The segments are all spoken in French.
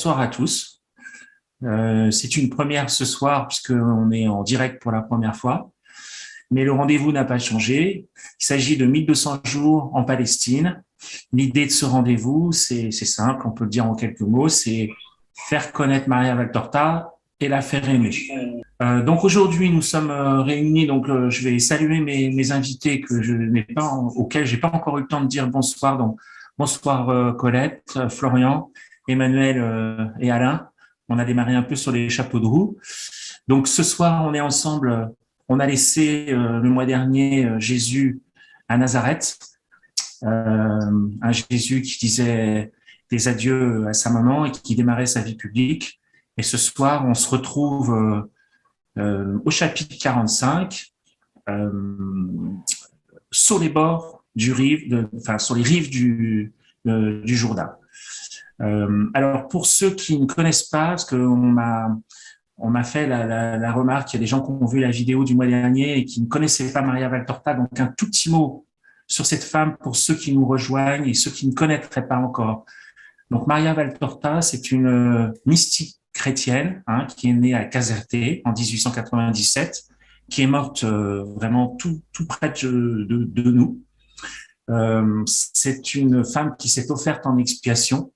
bonsoir à tous. C'est une première ce soir puisqu'on est en direct pour la première fois, mais le rendez-vous n'a pas changé. Il s'agit de 1200 jours en Palestine. L'idée de ce rendez-vous, c'est simple, on peut le dire en quelques mots, c'est faire connaître Maria Valtorta et la faire aimer. Donc aujourd'hui, nous sommes réunis. Donc je vais saluer mes invités auxquels j'ai pas encore eu le temps de dire bonsoir. Donc bonsoir Colette, Florian, Emmanuel et Alain. On a démarré un peu sur les chapeaux de roue. Donc ce soir, on est ensemble. On a laissé le mois dernier Jésus à Nazareth, un Jésus qui disait des adieux à sa maman et qui démarrait sa vie publique. Et ce soir, on se retrouve au chapitre 45, sur les bords sur les rives du Jourdain. Alors pour ceux qui ne connaissent pas, parce on m'a fait la remarque, il y a des gens qui ont vu la vidéo du mois dernier et qui ne connaissaient pas Maria Valtorta, donc un tout petit mot sur cette femme pour ceux qui nous rejoignent et ceux qui ne connaîtraient pas encore. Donc Maria Valtorta, c'est une mystique chrétienne qui est née à Caserte en 1897, qui est morte vraiment tout près de nous. C'est une femme qui s'est offerte en expiation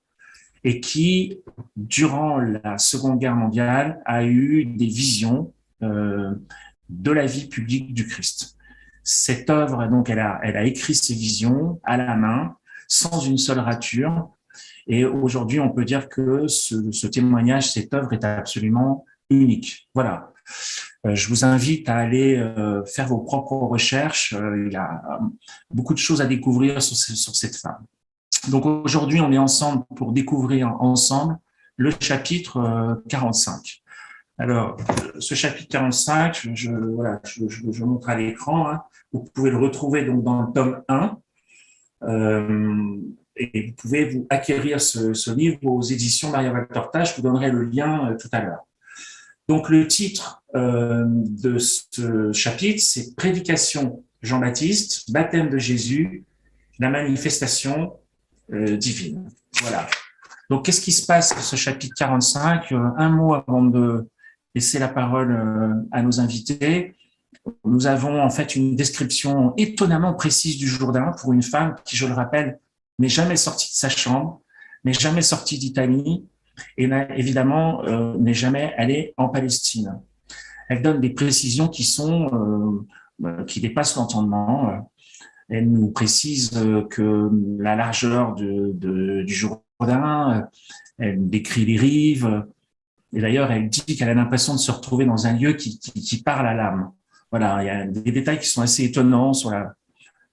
et qui, durant la Seconde Guerre mondiale, a eu des visions de la vie publique du Christ. Cette œuvre, donc, elle a écrit ses visions à la main, sans une seule rature. Et aujourd'hui, on peut dire que ce témoignage, cette œuvre est absolument unique. Voilà. Je vous invite à aller faire vos propres recherches. Il y a beaucoup de choses à découvrir sur cette femme. Donc aujourd'hui, on est ensemble pour découvrir ensemble le chapitre 45. Alors, ce chapitre 45, je montre à l'écran. Vous pouvez le retrouver donc dans le tome 1. Et vous pouvez vous acquérir ce livre aux éditions Maria Valtorta. Je vous donnerai le lien tout à l'heure. Donc le titre de ce chapitre, c'est Prédication Jean-Baptiste, baptême de Jésus, la manifestation divine. Voilà. Donc qu'est-ce qui se passe dans ce chapitre 45 ? Un mot avant de laisser la parole à nos invités. Nous avons en fait une description étonnamment précise du Jourdain pour une femme qui, je le rappelle, n'est jamais sortie de sa chambre, n'est jamais sortie d'Italie et évidemment n'est jamais allée en Palestine. Elle donne des précisions qui dépassent l'entendement. Elle nous précise que la largeur du Jourdain, elle décrit les rives, et d'ailleurs elle dit qu'elle a l'impression de se retrouver dans un lieu qui parle à l'âme. Voilà, il y a des détails qui sont assez étonnants sur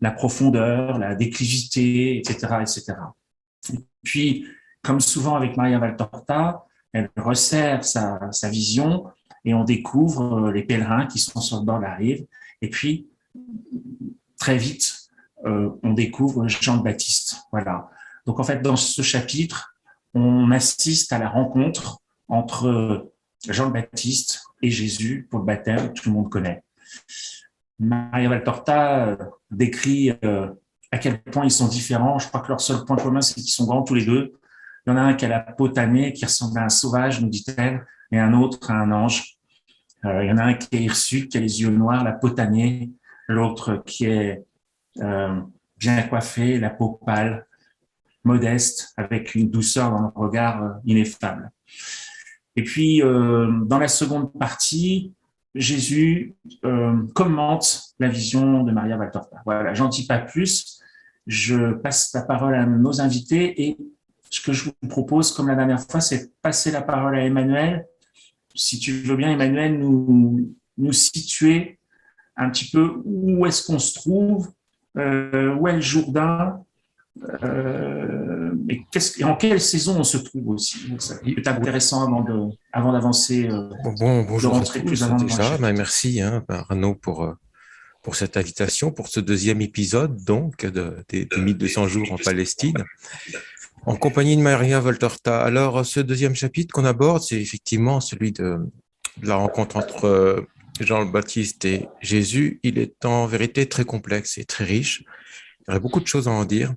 la profondeur, la déclivité, etc., etc. Et puis, comme souvent avec Maria Valtorta, elle resserre sa vision et on découvre les pèlerins qui sont sur le bord de la rive. Et puis, très vite, on découvre Jean-Baptiste. Voilà. Donc, en fait, dans ce chapitre, on assiste à la rencontre entre Jean-Baptiste et Jésus pour le baptême, tout le monde connaît. Maria Valtorta décrit à quel point ils sont différents. Je crois que leur seul point commun, c'est qu'ils sont grands tous les deux. Il y en a un qui a la peau tannée, qui ressemble à un sauvage, nous dit-elle, et un autre à un ange. Il y en a un qui est hirsute, qui a les yeux noirs, la peau tannée, l'autre qui est bien coiffé, la peau pâle, modeste, avec une douceur dans le regard ineffable. Et puis, dans la seconde partie, Jésus commente la vision de Maria Valtorta. Voilà, j'en dis pas plus. Je passe la parole à nos invités et ce que je vous propose, comme la dernière fois, c'est de passer la parole à Emmanuel. Si tu veux bien, Emmanuel, nous situer un petit peu où est-ce qu'on se trouve, où est le Jourdain, et en quelle saison on se trouve aussi. Donc, ça peut être intéressant avant d'avancer, de Bonjour à rentrer plus tous avant dans le déjà. chapitre. Merci Arnaud pour cette invitation, pour ce deuxième épisode donc des 1200 jours en Palestine, en compagnie de Maria Valtorta. Alors, ce deuxième chapitre qu'on aborde, c'est effectivement celui de la rencontre entre Jean-Baptiste et Jésus. Il est en vérité très complexe et très riche. Il y aurait beaucoup de choses à en dire.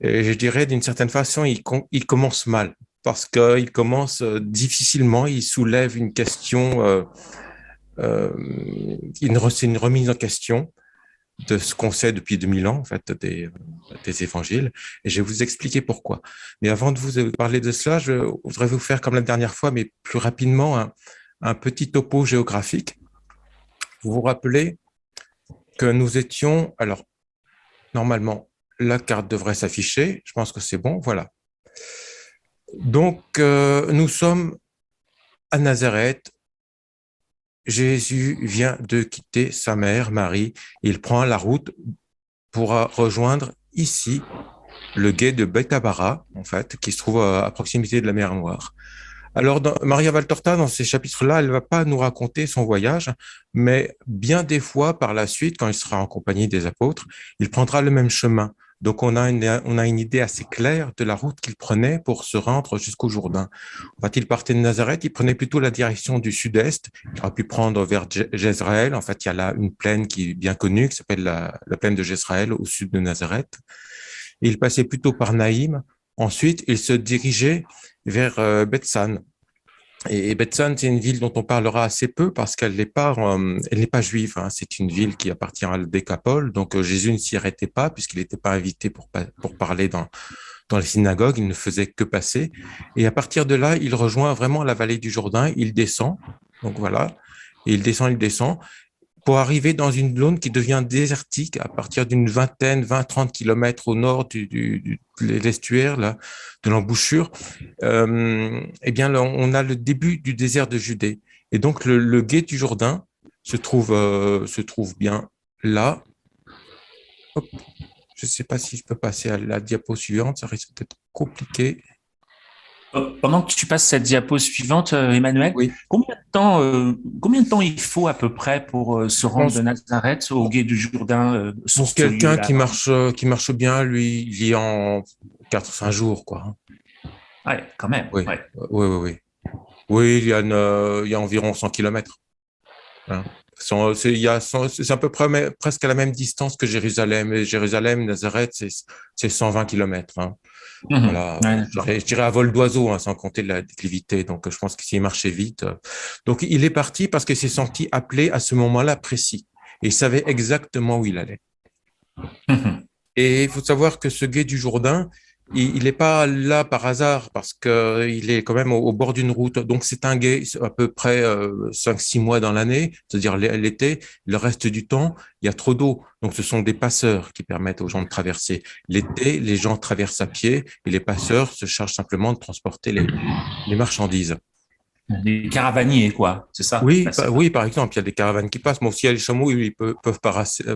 Et je dirais d'une certaine façon, il commence mal. parce qu'il commence difficilement, il soulève une question, c'est une remise en question de ce qu'on sait depuis 2000 ans, en fait, des évangiles. Et je vais vous expliquer pourquoi. Mais avant de vous parler de cela, je voudrais vous faire, comme la dernière fois, mais plus rapidement, un petit topo géographique. Vous vous rappelez que nous étions, alors, normalement, la carte devrait s'afficher. Je pense que c'est bon, voilà. Donc, nous sommes à Nazareth. Jésus vient de quitter sa mère, Marie. Il prend la route pour rejoindre ici le gué de Bethabara, en fait, qui se trouve à proximité de la mer Noire. Alors, Maria Valtorta, dans ces chapitres-là, elle ne va pas nous raconter son voyage, mais bien des fois, par la suite, quand il sera en compagnie des apôtres, il prendra le même chemin. Donc, on a une idée assez claire de la route qu'il prenait pour se rendre jusqu'au Jourdain. En fait, il partait de Nazareth, il prenait plutôt la direction du sud-est. Il aurait pu prendre vers Jezreel. En fait, il y a là une plaine qui est bien connue, qui s'appelle la plaine de Jezreel, au sud de Nazareth. Et il passait plutôt par Naïm. Ensuite, il se dirigeait vers Bethsan. Et Bethsan, c'est une ville dont on parlera assez peu parce qu'elle n'est pas, elle n'est pas juive. Hein. C'est une ville qui appartient à la Décapole. Donc Jésus ne s'y arrêtait pas puisqu'il n'était pas invité pour parler dans la synagogue. Il ne faisait que passer. Et à partir de là, il rejoint vraiment la vallée du Jourdain. Il descend. Donc voilà. Et il descend, pour arriver dans une zone qui devient désertique à partir d'une 20-30 kilomètres au nord de l'estuaire, là, de l'embouchure. Eh bien, là, on a le début du désert de Judée. Et donc, le gué du Jourdain se trouve bien là. Hop. Je ne sais pas si je peux passer à la diapo suivante, ça risque d'être compliqué. Pendant que tu passes cette diapo suivante, Emmanuel, Oui. combien de temps il faut à peu près pour se rendre de Nazareth au gué du Jourdain sur Pour ce quelqu'un lieu-là? qui marche bien, lui, il y en 4-5 jours, quoi. Ouais, quand même. Oui, Ouais. oui. Oui, il y a environ 100 kilomètres. Hein. C'est à peu près presque à la même distance que Jérusalem. Et Jérusalem, Nazareth, c'est 120 kilomètres. Hein. Voilà, Ouais, je dirais à vol d'oiseau, hein, sans compter la déclivité. Donc, je pense que s'il marchait vite. Donc, il est parti parce qu'il s'est senti appelé à ce moment-là précis. Et il savait exactement où il allait. Et il faut savoir que ce gué du Jourdain, il n'est pas là par hasard parce qu'il est quand même au bord d'une route. Donc, c'est un gué à peu près 5-6 mois dans l'année, c'est-à-dire l'été. Le reste du temps, il y a trop d'eau. Donc, ce sont des passeurs qui permettent aux gens de traverser. L'été, les gens traversent à pied et les passeurs se chargent simplement de transporter les marchandises. des caravaniers, quoi. C'est ça. Oui, par exemple, il y a des caravanes qui passent. Mais aussi, il y a les chameaux, ils peuvent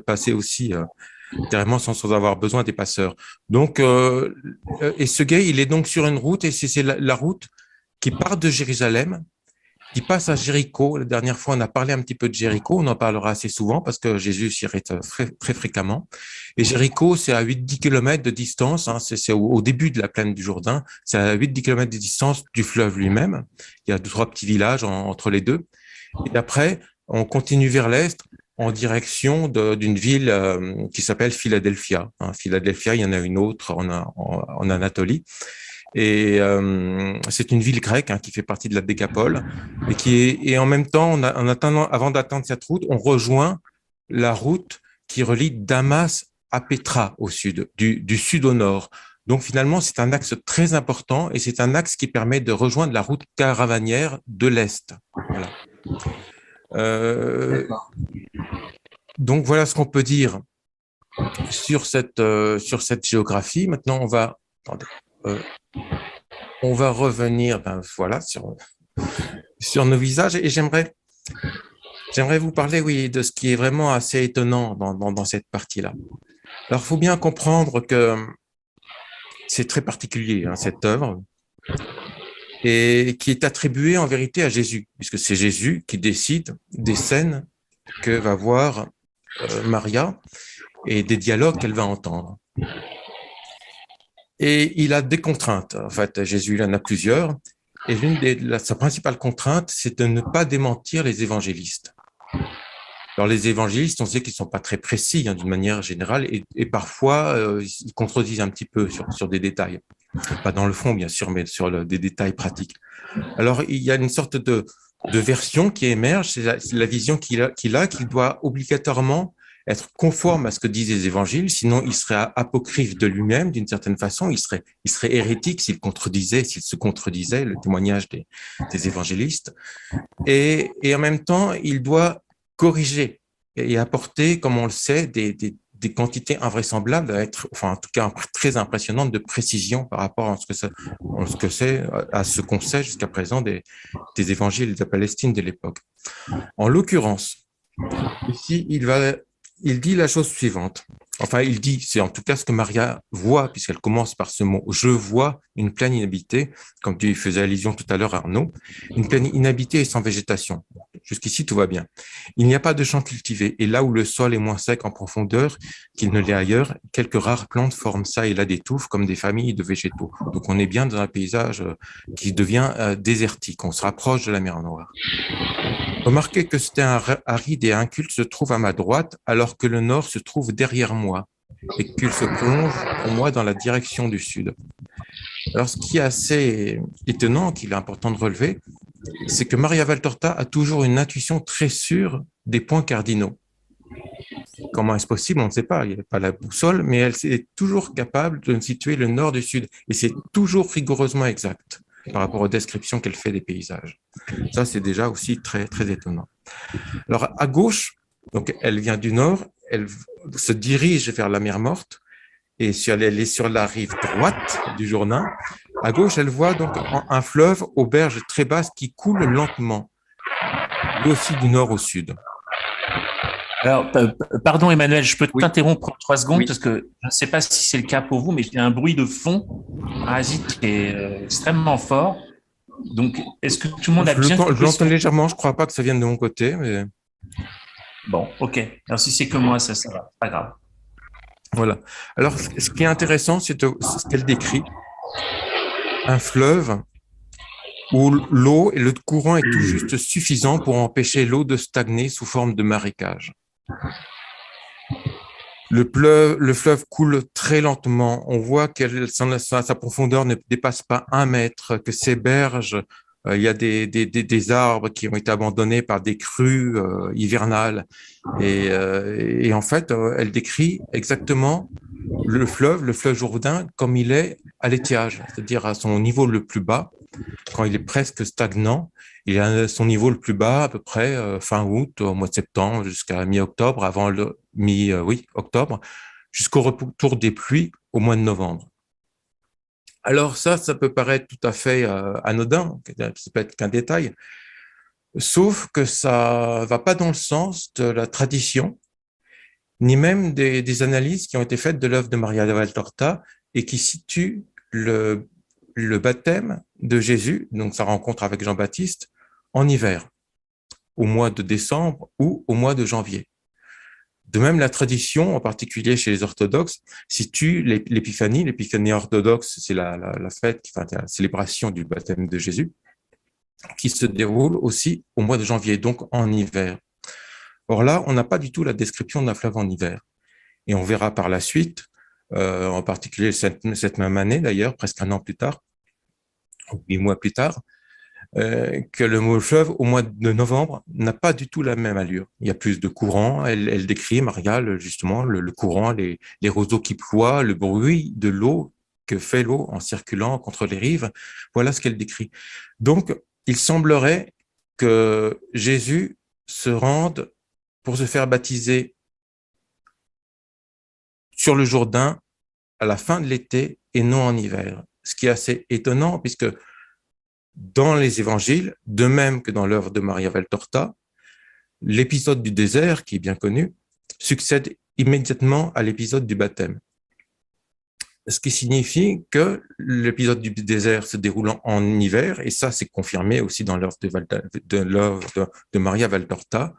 passer aussi carrément sans avoir besoin des passeurs. Donc, et ce gars, il est donc sur une route, et c'est la route qui part de Jérusalem, qui passe à Jéricho. La dernière fois, on a parlé un petit peu de Jéricho, on en parlera assez souvent parce que Jésus s'y arrête très fréquemment. Et Jéricho, c'est à 8-10 kilomètres de distance, hein, c'est au début de la plaine du Jourdain, c'est à 8-10 kilomètres de distance du fleuve lui-même. Il y a 2-3 petits villages entre les deux. Et après, on continue vers l'est, en direction d'une ville qui s'appelle Philadelphia. Hein, Philadelphia, il y en a une autre en Anatolie. Et c'est une ville grecque qui fait partie de la Décapole et en même temps, avant d'atteindre cette route, on rejoint la route qui relie Damas à Pétra au sud, du sud au nord. Donc finalement, c'est un axe très important et c'est un axe qui permet de rejoindre la route caravanière de l'est. Voilà. Donc voilà ce qu'on peut dire sur cette géographie. Maintenant, on va revenir voilà, sur nos visages et j'aimerais vous parler, oui, de ce qui est vraiment assez étonnant dans cette partie-là. Alors, il faut bien comprendre que c'est très particulier, cette œuvre, et qui est attribuée en vérité à Jésus, puisque c'est Jésus qui décide des scènes que va voir Maria et des dialogues qu'elle va entendre. Et il a des contraintes. En fait, Jésus, il en a plusieurs. Et sa principale contrainte, c'est de ne pas démentir les évangélistes. Alors, les évangélistes, on sait qu'ils ne sont pas très précis d'une manière générale et parfois, ils contredisent un petit peu sur des détails. Pas dans le fond, bien sûr, mais sur des détails pratiques. Alors, il y a une sorte de version qui émerge, c'est la vision qu'il doit obligatoirement être conforme à ce que disent les évangiles, sinon il serait apocryphe de lui-même d'une certaine façon, il serait hérétique s'il se contredisait, le témoignage des évangélistes, et en même temps, il doit corriger et apporter, comme on le sait, des quantités invraisemblables, enfin en tout cas très impressionnantes de précision par rapport à ce qu'on sait jusqu'à présent des évangiles de Palestine de l'époque. En l'occurrence, ici, il dit la chose suivante. Enfin, il dit, c'est en tout cas ce que Maria voit, puisqu'elle commence par ce mot. Je vois une plaine inhabitée, comme tu faisais allusion tout à l'heure, Arnaud, une plaine inhabitée et sans végétation. Jusqu'ici, tout va bien. Il n'y a pas de champs cultivés, et là où le sol est moins sec en profondeur qu'il ne l'est ailleurs, quelques rares plantes forment ça et là des touffes comme des familles de végétaux. Donc, on est bien dans un paysage qui devient désertique. On se rapproche de la mer Noire. Remarquez que ce terrain aride et inculte se trouve à ma droite, alors que le nord se trouve derrière moi, et qu'il se prolonge pour moi dans la direction du sud. Alors, ce qui est assez étonnant, qu'il est important de relever, c'est que Maria Valtorta a toujours une intuition très sûre des points cardinaux. Comment est-ce possible? On ne sait pas, il n'y a pas la boussole, mais elle est toujours capable de situer le nord du sud, et c'est toujours rigoureusement exact par rapport aux descriptions qu'elle fait des paysages. Ça, c'est déjà aussi très, très étonnant. Alors, à gauche, donc, elle vient du nord, elle se dirige vers la mer Morte, et elle est sur la rive droite du Jourdain. À gauche, elle voit donc un fleuve aux berges très basses qui coule lentement, lui aussi du nord au sud. Alors, pardon Emmanuel, je peux Oui. t'interrompre 3 secondes Oui. parce que je ne sais pas si c'est le cas pour vous, mais il y a un bruit de fond parasite qui est extrêmement fort. Donc, est-ce que tout le monde a bien Je coupé l'entends son... légèrement, je ne crois pas que ça vienne de mon côté, mais Bon, ok. Alors, si c'est que moi, ça va. Pas grave. voilà. Alors, ce qui est intéressant, c'est ce qu'elle décrit, un fleuve où l'eau et le courant est tout juste suffisant pour empêcher l'eau de stagner sous forme de marécage. Le fleuve coule très lentement. On voit que sa profondeur ne dépasse pas 1 mètre, que ses berges, il y a des arbres qui ont été abandonnés par des crues hivernales. Et en fait, elle décrit exactement le fleuve Jourdain, comme il est à l'étiage, c'est-à-dire à son niveau le plus bas, quand il est presque stagnant. Il est à son niveau le plus bas, à peu près fin août, au mois de septembre, jusqu'à mi-octobre, avant octobre, jusqu'au retour des pluies au mois de novembre. Alors ça peut paraître tout à fait anodin, ça peut être qu'un détail, sauf que ça va pas dans le sens de la tradition, ni même des analyses qui ont été faites de l'œuvre de Maria de Valtorta et qui situent le baptême de Jésus, donc sa rencontre avec Jean-Baptiste, en hiver, au mois de décembre ou au mois de janvier. De même, la tradition, en particulier chez les orthodoxes, situe l'épiphanie. L'épiphanie orthodoxe, c'est la fête, enfin, la célébration du baptême de Jésus, qui se déroule aussi au mois de janvier, donc en hiver. Or là, on n'a pas du tout la description d'un fleuve en hiver. Et on verra par la suite, en particulier cette même année d'ailleurs, presque un an plus tard, 8 mois plus tard, que le mot fleuve, au mois de novembre, n'a pas du tout la même allure. Il y a plus de courant. Elle décrit, Maria, justement, le courant, les roseaux qui ploient, le bruit de l'eau que fait l'eau en circulant contre les rives. Voilà ce qu'elle décrit. Donc, il semblerait que Jésus se rende pour se faire baptiser sur le Jourdain à la fin de l'été et non en hiver. Ce qui est assez étonnant, puisque dans les évangiles, de même que dans l'œuvre de Maria Valtorta, l'épisode du désert, qui est bien connu, succède immédiatement à l'épisode du baptême. Ce qui signifie que l'épisode du désert se déroulant en hiver, et ça c'est confirmé aussi dans l'œuvre de Maria Valtorta,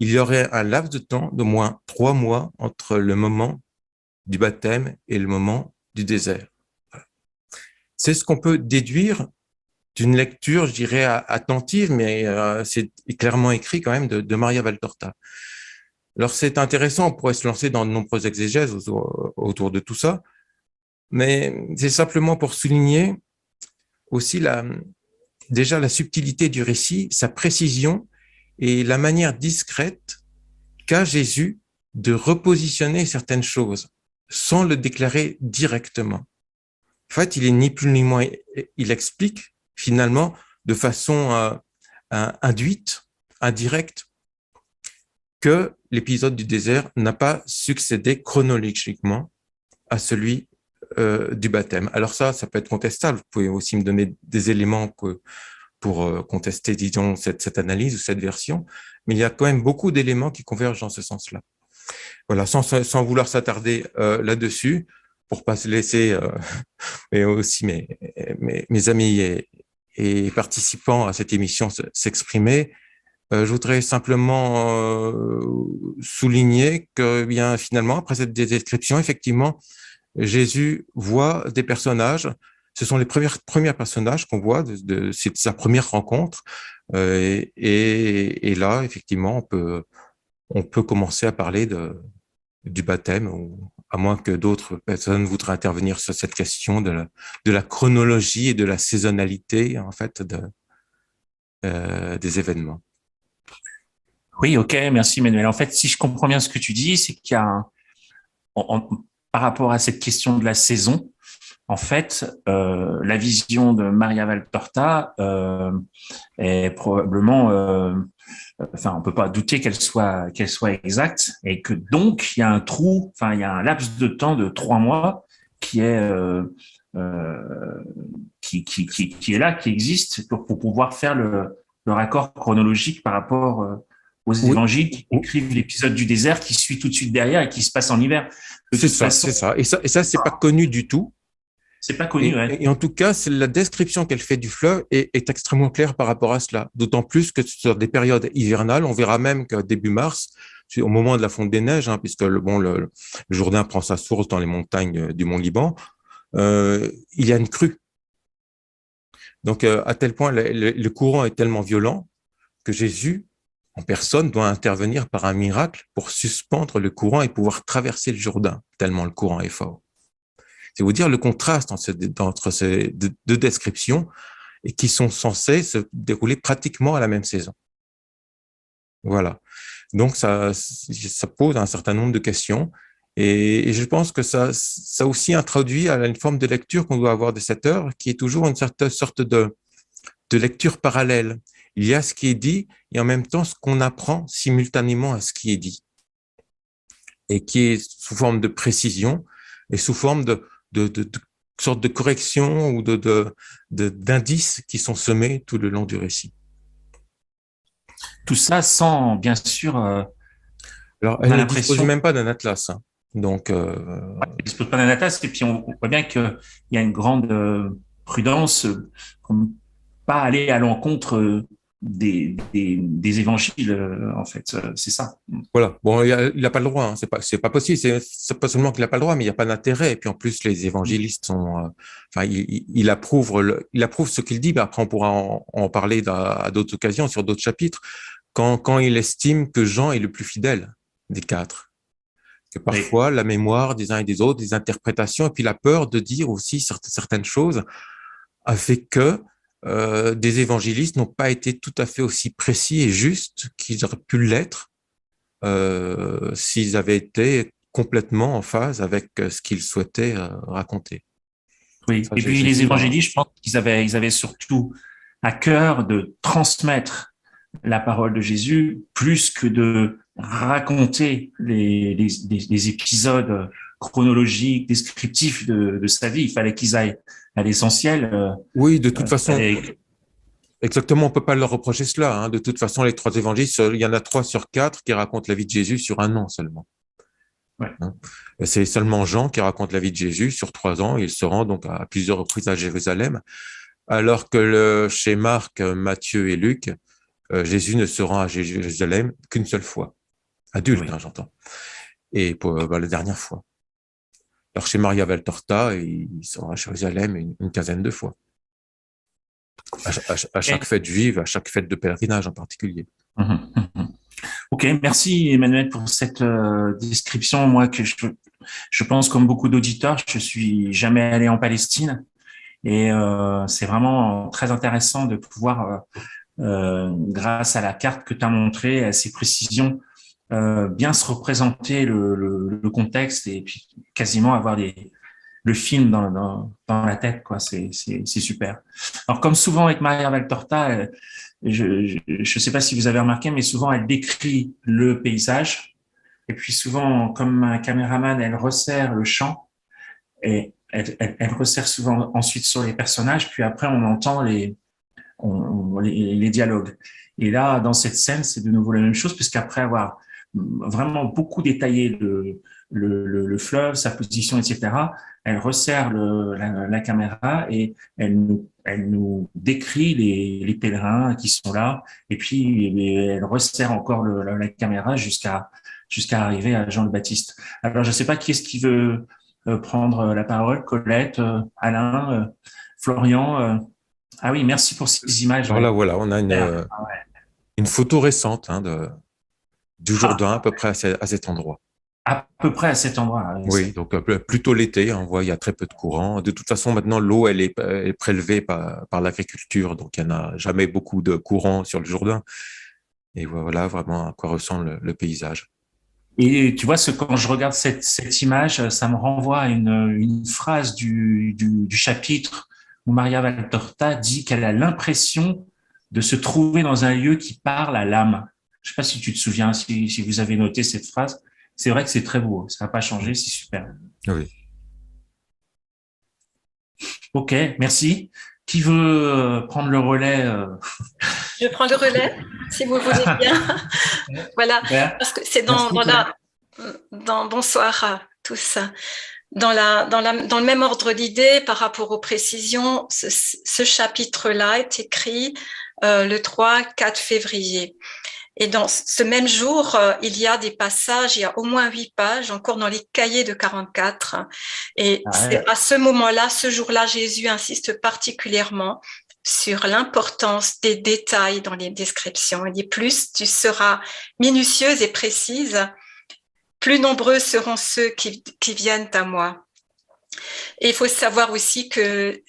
il y aurait un laps de temps d'au moins 3 mois entre le moment du baptême et le moment du désert. C'est ce qu'on peut déduire d'une lecture, je dirais, attentive, mais c'est clairement écrit quand même de Maria Valtorta. Alors c'est intéressant, on pourrait se lancer dans de nombreuses exégèses autour de tout ça. mais c'est simplement pour souligner aussi déjà la subtilité du récit, sa précision et la manière discrète qu'a Jésus de repositionner certaines choses sans le déclarer directement. En fait, il est ni plus ni moins, il explique finalement de façon induite, indirecte, que l'épisode du désert n'a pas succédé chronologiquement à celui du baptême. Alors ça peut être contestable. Vous pouvez aussi me donner des éléments pour contester, disons, cette analyse ou cette version, mais il y a quand même beaucoup d'éléments qui convergent dans ce sens-là. Voilà, sans vouloir s'attarder là-dessus, pour pas se laisser, mais aussi mes amis et participants à cette émission s'exprimer. Je voudrais simplement souligner que bien finalement, après cette description, effectivement, Jésus voit des personnages. Ce sont les premiers personnages qu'on voit c'est sa première rencontre. Et là, effectivement, on peut commencer à parler du baptême, ou à moins que d'autres personnes voudraient intervenir sur cette question de la chronologie et de la saisonnalité, en fait, des événements. Oui, ok, merci Manuel. En fait, si je comprends bien ce que tu dis, c'est qu'il y a par rapport à cette question de la saison, en fait, la vision de Maria Valtorta est probablement, enfin, on peut pas douter qu'elle soit exacte, et que donc il y a un trou, enfin, il y a un laps de temps de 3 mois qui est qui est là, qui existe pour pouvoir faire le raccord chronologique par rapport aux Oui, évangiles qui écrivent l'épisode du désert qui suit tout de suite derrière et qui se passe en hiver. De toute façon, c'est ça. Et ça, c'est pas connu du tout. c'est pas connu, ouais. Et en tout cas, la description qu'elle fait du fleuve est extrêmement claire par rapport à cela. D'autant plus que sur des périodes hivernales, on verra même que début mars, au moment de la fonte des neiges, puisque le Jourdain prend sa source dans les montagnes du Mont Liban, il y a une crue. Donc, à tel point, le courant est tellement violent que Jésus, en personne, doit intervenir par un miracle pour suspendre le courant et pouvoir traverser le Jourdain, tellement le courant est fort. C'est vous dire le contraste entre ces deux descriptions et qui sont censées se dérouler pratiquement à la même saison. Voilà. Donc, ça pose un certain nombre de questions. Et je pense que ça aussi introduit à une forme de lecture qu'on doit avoir de cette œuvre, qui est toujours une certaine sorte de lecture parallèle. Il y a ce qui est dit et en même temps ce qu'on apprend simultanément à ce qui est dit. Et qui est sous forme de précision et sous forme de sorte de correction ou d'indices qui sont semés tout le long du récit. Tout ça sans, bien sûr, Alors, elle ne dispose même pas d'un atlas. Donc, elle ne dispose pas d'un atlas, et puis on voit bien qu'il y a une grande prudence pour ne pas aller à l'encontre des évangiles, en fait, c'est ça. Voilà. Bon, il a pas le droit. C'est pas possible. C'est pas seulement qu'il a pas le droit, mais il n'y a pas d'intérêt. Et puis en plus, les évangélistes sont, enfin, il approuve ce qu'il dit. Mais après, on pourra en parler à d'autres occasions, sur d'autres chapitres, quand il estime que Jean est le plus fidèle des quatre. Que parfois, la mémoire des uns et des autres, des interprétations, et puis la peur de dire aussi certaines choses, a fait que des évangélistes n'ont pas été tout à fait aussi précis et justes qu'ils auraient pu l'être s'ils avaient été complètement en phase avec ce qu'ils souhaitaient raconter. Oui, ça, et puis les évangélistes, je pense qu'ils avaient surtout à cœur de transmettre la parole de Jésus plus que de raconter les épisodes chronologiques, descriptifs de sa vie. Il fallait qu'ils aillent à l'essentiel. Oui, de toute façon. Exactement, on peut pas leur reprocher cela. De toute façon, les 3 évangiles, il y en a 3 sur 4 qui racontent la vie de Jésus sur 1 an seulement. Ouais. C'est seulement Jean qui raconte la vie de Jésus sur 3 ans. Il se rend donc à plusieurs reprises à Jérusalem, alors que chez Marc, Matthieu et Luc, Jésus ne se rend à Jérusalem qu'une seule fois, adulte, oui. J'entends, et pour la dernière fois. Alors chez Maria Valtorta, il se rend à Jérusalem une quinzaine de fois. À chaque fête juive, à chaque fête de pèlerinage en particulier. Ok, merci Emmanuel pour cette description. Moi, que je pense comme beaucoup d'auditeurs, je suis jamais allé en Palestine et c'est vraiment très intéressant de pouvoir, grâce à la carte que tu as montrée, à ces précisions, bien se représenter le contexte et puis quasiment avoir le film dans la tête, quoi. C'est super. Alors, comme souvent avec Maria Valtorta, je sais pas si vous avez remarqué, mais souvent elle décrit le paysage. Et puis souvent, comme un caméraman, elle resserre le champ et elle resserre souvent ensuite sur les personnages. Puis après, on entend les dialogues. Et là, dans cette scène, c'est de nouveau la même chose, puisqu'après avoir vraiment beaucoup détaillé le fleuve, sa position, etc., elle resserre la caméra et elle nous décrit les pèlerins qui sont là. Et puis, elle resserre encore la caméra jusqu'à arriver à Jean le Baptiste. Alors, je ne sais pas qui est-ce qui veut prendre la parole, Colette, Alain, Florian. Ah oui, merci pour ces images. Alors Ouais. là, voilà, on a une photo récente du Jourdain à Ah, peu près à cet endroit. à peu près à cet endroit. Oui, donc plutôt l'été, on voit il y a très peu de courant. De toute façon, maintenant, l'eau, elle est prélevée par l'agriculture, donc il n'y en a jamais beaucoup de courant sur le Jourdain. Et voilà vraiment à quoi ressemble le paysage. Et tu vois, quand je regarde cette image, ça me renvoie à une phrase du chapitre où Maria Valtorta dit qu'elle a l'impression de se trouver dans un lieu qui parle à l'âme. Je sais pas si tu te souviens, si vous avez noté cette phrase. C'est vrai que c'est très beau. Ça n'a pas changé, c'est super. Oui. Ok, merci. Qui veut prendre le relais Je prends le relais, si vous voulez bien. Voilà, Super. parce que c'est Merci, Colette. bonsoir à tous. Dans le même ordre d'idée, par rapport aux précisions, ce chapitre-là est écrit le 3-4 février. Et dans ce même jour, il y a des passages, il y a au moins 8 pages, encore dans les cahiers de 44. Et Ah c'est ouais. à ce moment-là, ce jour-là, Jésus insiste particulièrement sur l'importance des détails dans les descriptions. Il dit, plus tu seras minutieuse et précise, plus nombreux seront ceux qui viennent à moi. Et il faut savoir aussi que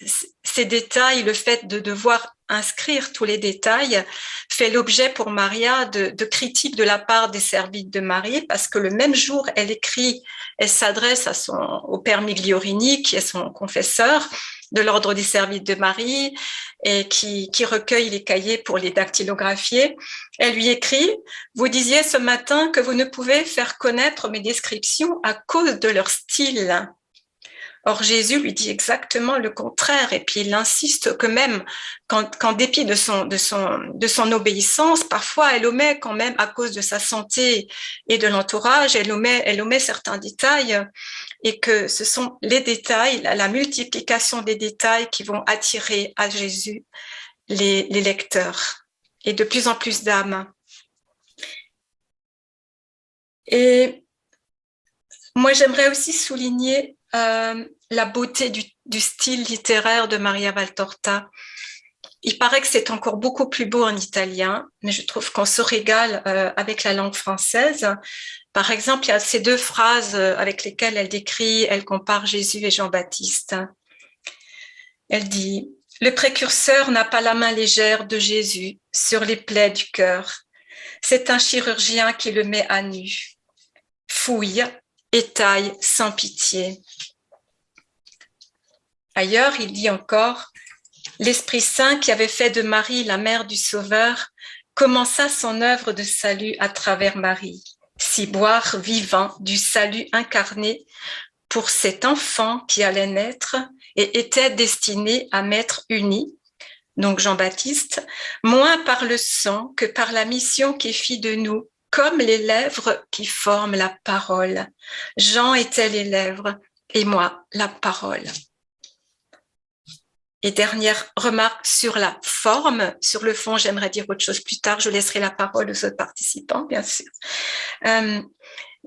ces détails, le fait de devoir inscrire tous les détails, fait l'objet pour Maria de critiques de la part des servites de Marie, parce que le même jour, elle s'adresse au père Migliorini, qui est son confesseur de l'ordre des servites de Marie, et qui recueille les cahiers pour les dactylographier. Elle lui écrit, vous disiez ce matin que vous ne pouvez faire connaître mes descriptions à cause de leur style. Or, Jésus lui dit exactement le contraire, et puis il insiste que même qu'en dépit de son obéissance, parfois elle omet quand même à cause de sa santé et de l'entourage, elle omet certains détails, et que ce sont les détails, la multiplication des détails qui vont attirer à Jésus les lecteurs, et de plus en plus d'âmes. Et moi, j'aimerais aussi souligner la beauté du style littéraire de Maria Valtorta. Il paraît que c'est encore beaucoup plus beau en italien, mais je trouve qu'on se régale avec la langue française. Par exemple, il y a ces 2 phrases avec lesquelles elle compare Jésus et Jean-Baptiste. Elle dit « Le précurseur n'a pas la main légère de Jésus sur les plaies du cœur. C'est un chirurgien qui le met à nu. Fouille et taille sans pitié. » Ailleurs, il dit encore « L'Esprit Saint qui avait fait de Marie la mère du Sauveur commença son œuvre de salut à travers Marie, ciboire vivant du salut incarné pour cet enfant qui allait naître et était destiné à m'être uni, donc Jean-Baptiste, moins par le sang que par la mission qui fit de nous, comme les lèvres qui forment la parole. Jean était les lèvres et moi la parole. » Et dernière remarque sur la forme, sur le fond, j'aimerais dire autre chose plus tard, je laisserai la parole aux autres participants, bien sûr.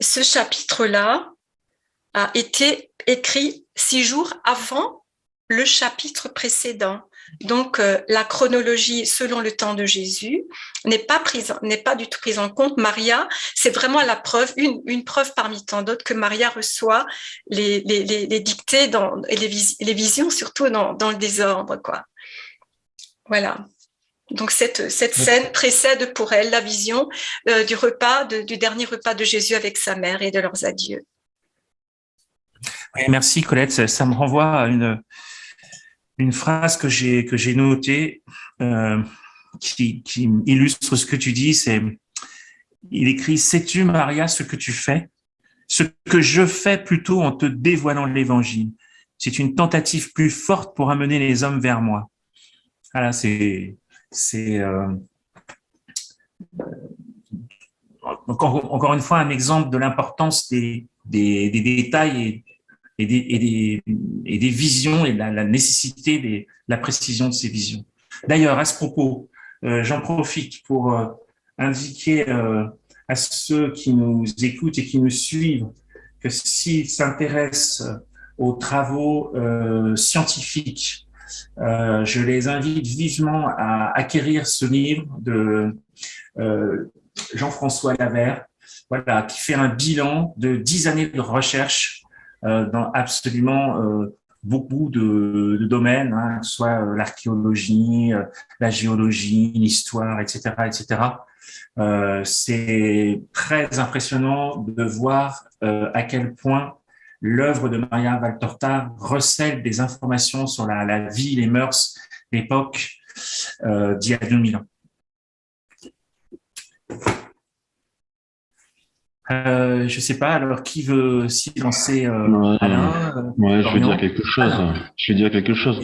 Ce chapitre-là a été écrit 6 jours avant le chapitre précédent. Donc, la chronologie selon le temps de Jésus n'est pas du tout prise en compte. Maria, c'est vraiment la preuve, une preuve parmi tant d'autres que Maria reçoit les dictées et les visions surtout dans le désordre, quoi. Voilà. Donc, cette scène précède pour elle la vision du dernier repas de Jésus avec sa mère et de leurs adieux. Oui, merci Colette. Ça me renvoie à une phrase que j'ai notée qui illustre ce que tu dis. Il écrit: sais-tu, Maria, ce que tu fais? Ce que je fais plutôt en te dévoilant l'Évangile. C'est une tentative plus forte pour amener les hommes vers moi. Voilà, c'est encore une fois un exemple de l'importance des détails et des visions et de la nécessité de la précision de ces visions. D'ailleurs, à ce propos, j'en profite pour indiquer à ceux qui nous écoutent et qui nous suivent que s'ils s'intéressent aux travaux scientifiques, je les invite vivement à acquérir ce livre de Jean-François Lavert, voilà, qui fait un bilan de 10 années de recherche dans absolument beaucoup de domaines, hein, que ce soit l'archéologie, la géologie, l'histoire, etc., etc. C'est très impressionnant de voir à quel point l'œuvre de Maria Valtorta recèle des informations sur la vie, les mœurs, l'époque d'il y a 2000 ans. Je sais pas, alors qui veut s'y lancer? Alain, ouais, je vais dire quelque chose. Alain. Je vais dire quelque chose.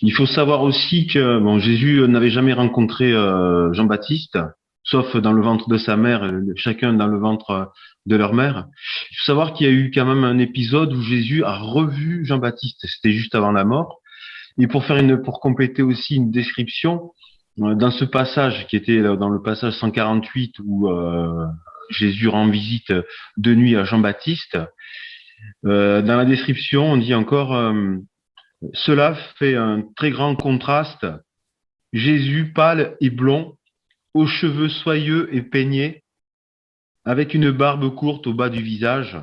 Il faut savoir aussi que Jésus n'avait jamais rencontré Jean-Baptiste, sauf dans le ventre de sa mère, chacun dans le ventre de leur mère. Il faut savoir qu'il y a eu quand même un épisode où Jésus a revu Jean-Baptiste. C'était juste avant la mort. Et pour compléter aussi une description, dans ce passage qui était dans le passage 148 où Jésus rend visite de nuit à Jean-Baptiste, dans la description, on dit encore cela fait un très grand contraste. Jésus pâle et blond, aux cheveux soyeux et peignés, avec une barbe courte au bas du visage.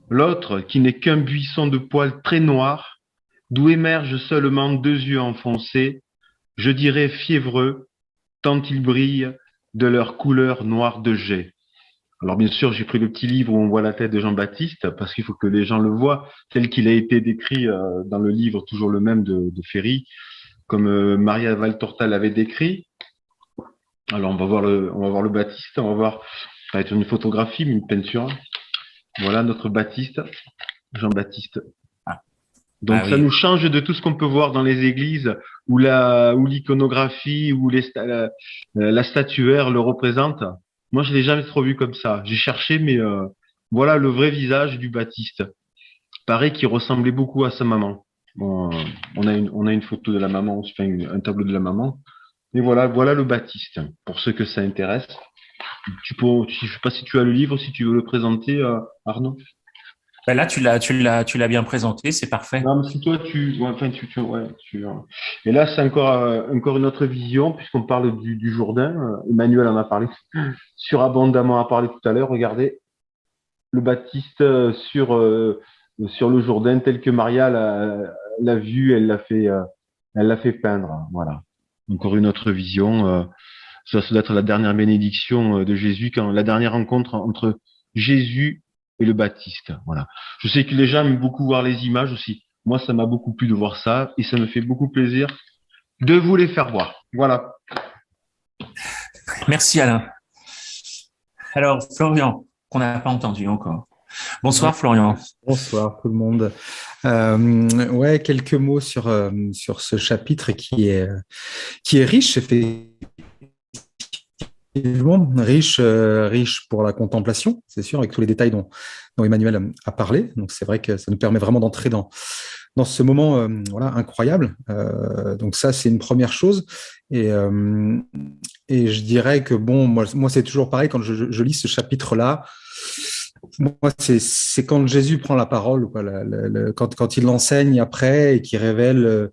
L'autre, qui n'est qu'un buisson de poils très noirs, d'où émergent seulement 2 yeux enfoncés, je dirais fiévreux, tant ils brillent de leur couleur noire de jet. Alors bien sûr, j'ai pris le petit livre où on voit la tête de Jean-Baptiste, parce qu'il faut que les gens le voient tel qu'il a été décrit dans le livre, toujours le même de Ferry, comme Maria Valtorta l'avait décrit. Alors on va voir le Baptiste, on va voir, ça va être une photographie, mais une peinture. Voilà notre Baptiste, Jean-Baptiste. Donc ça nous change de tout ce qu'on peut voir dans les églises où l'iconographie, où la statuaire le représente. Moi, je l'ai jamais trop vu comme ça. J'ai cherché, mais voilà le vrai visage du Baptiste. Pareil qu'il ressemblait beaucoup à sa maman. Bon, on a une photo de la maman, enfin un tableau de la maman. Et voilà le Baptiste. Pour ceux que ça intéresse, je sais pas si tu as le livre, si tu veux le présenter, Arnaud. Ben là, tu l'as bien présenté, c'est parfait. Non, mais si toi, Et là, c'est encore une autre vision, puisqu'on parle du Jourdain. Emmanuel en a parlé, surabondamment a parlé tout à l'heure. Regardez, le Baptiste sur le Jourdain, tel que Maria l'a vu, elle l'a fait peindre. Voilà. Encore une autre vision. Ça doit être la dernière bénédiction de Jésus, la dernière rencontre entre Jésus et le Baptiste. Voilà. Je sais que les gens aiment beaucoup voir les images aussi. Moi, ça m'a beaucoup plu de voir ça et ça me fait beaucoup plaisir de vous les faire voir. Voilà. Merci Alain. Alors Florian, qu'on n'a pas entendu encore. Bonsoir Florian. Bonsoir tout le monde. Ouais, quelques mots sur ce chapitre qui est riche, effectivement, riche pour la contemplation, c'est sûr, avec tous les détails dont Emmanuel a parlé. Donc c'est vrai que ça nous permet vraiment d'entrer dans ce moment incroyable. Donc ça, c'est une première chose. Et je dirais que moi c'est toujours pareil quand je lis ce chapitre-là. Moi, c'est quand Jésus prend la parole, quoi, quand il l'enseigne après et qu'il révèle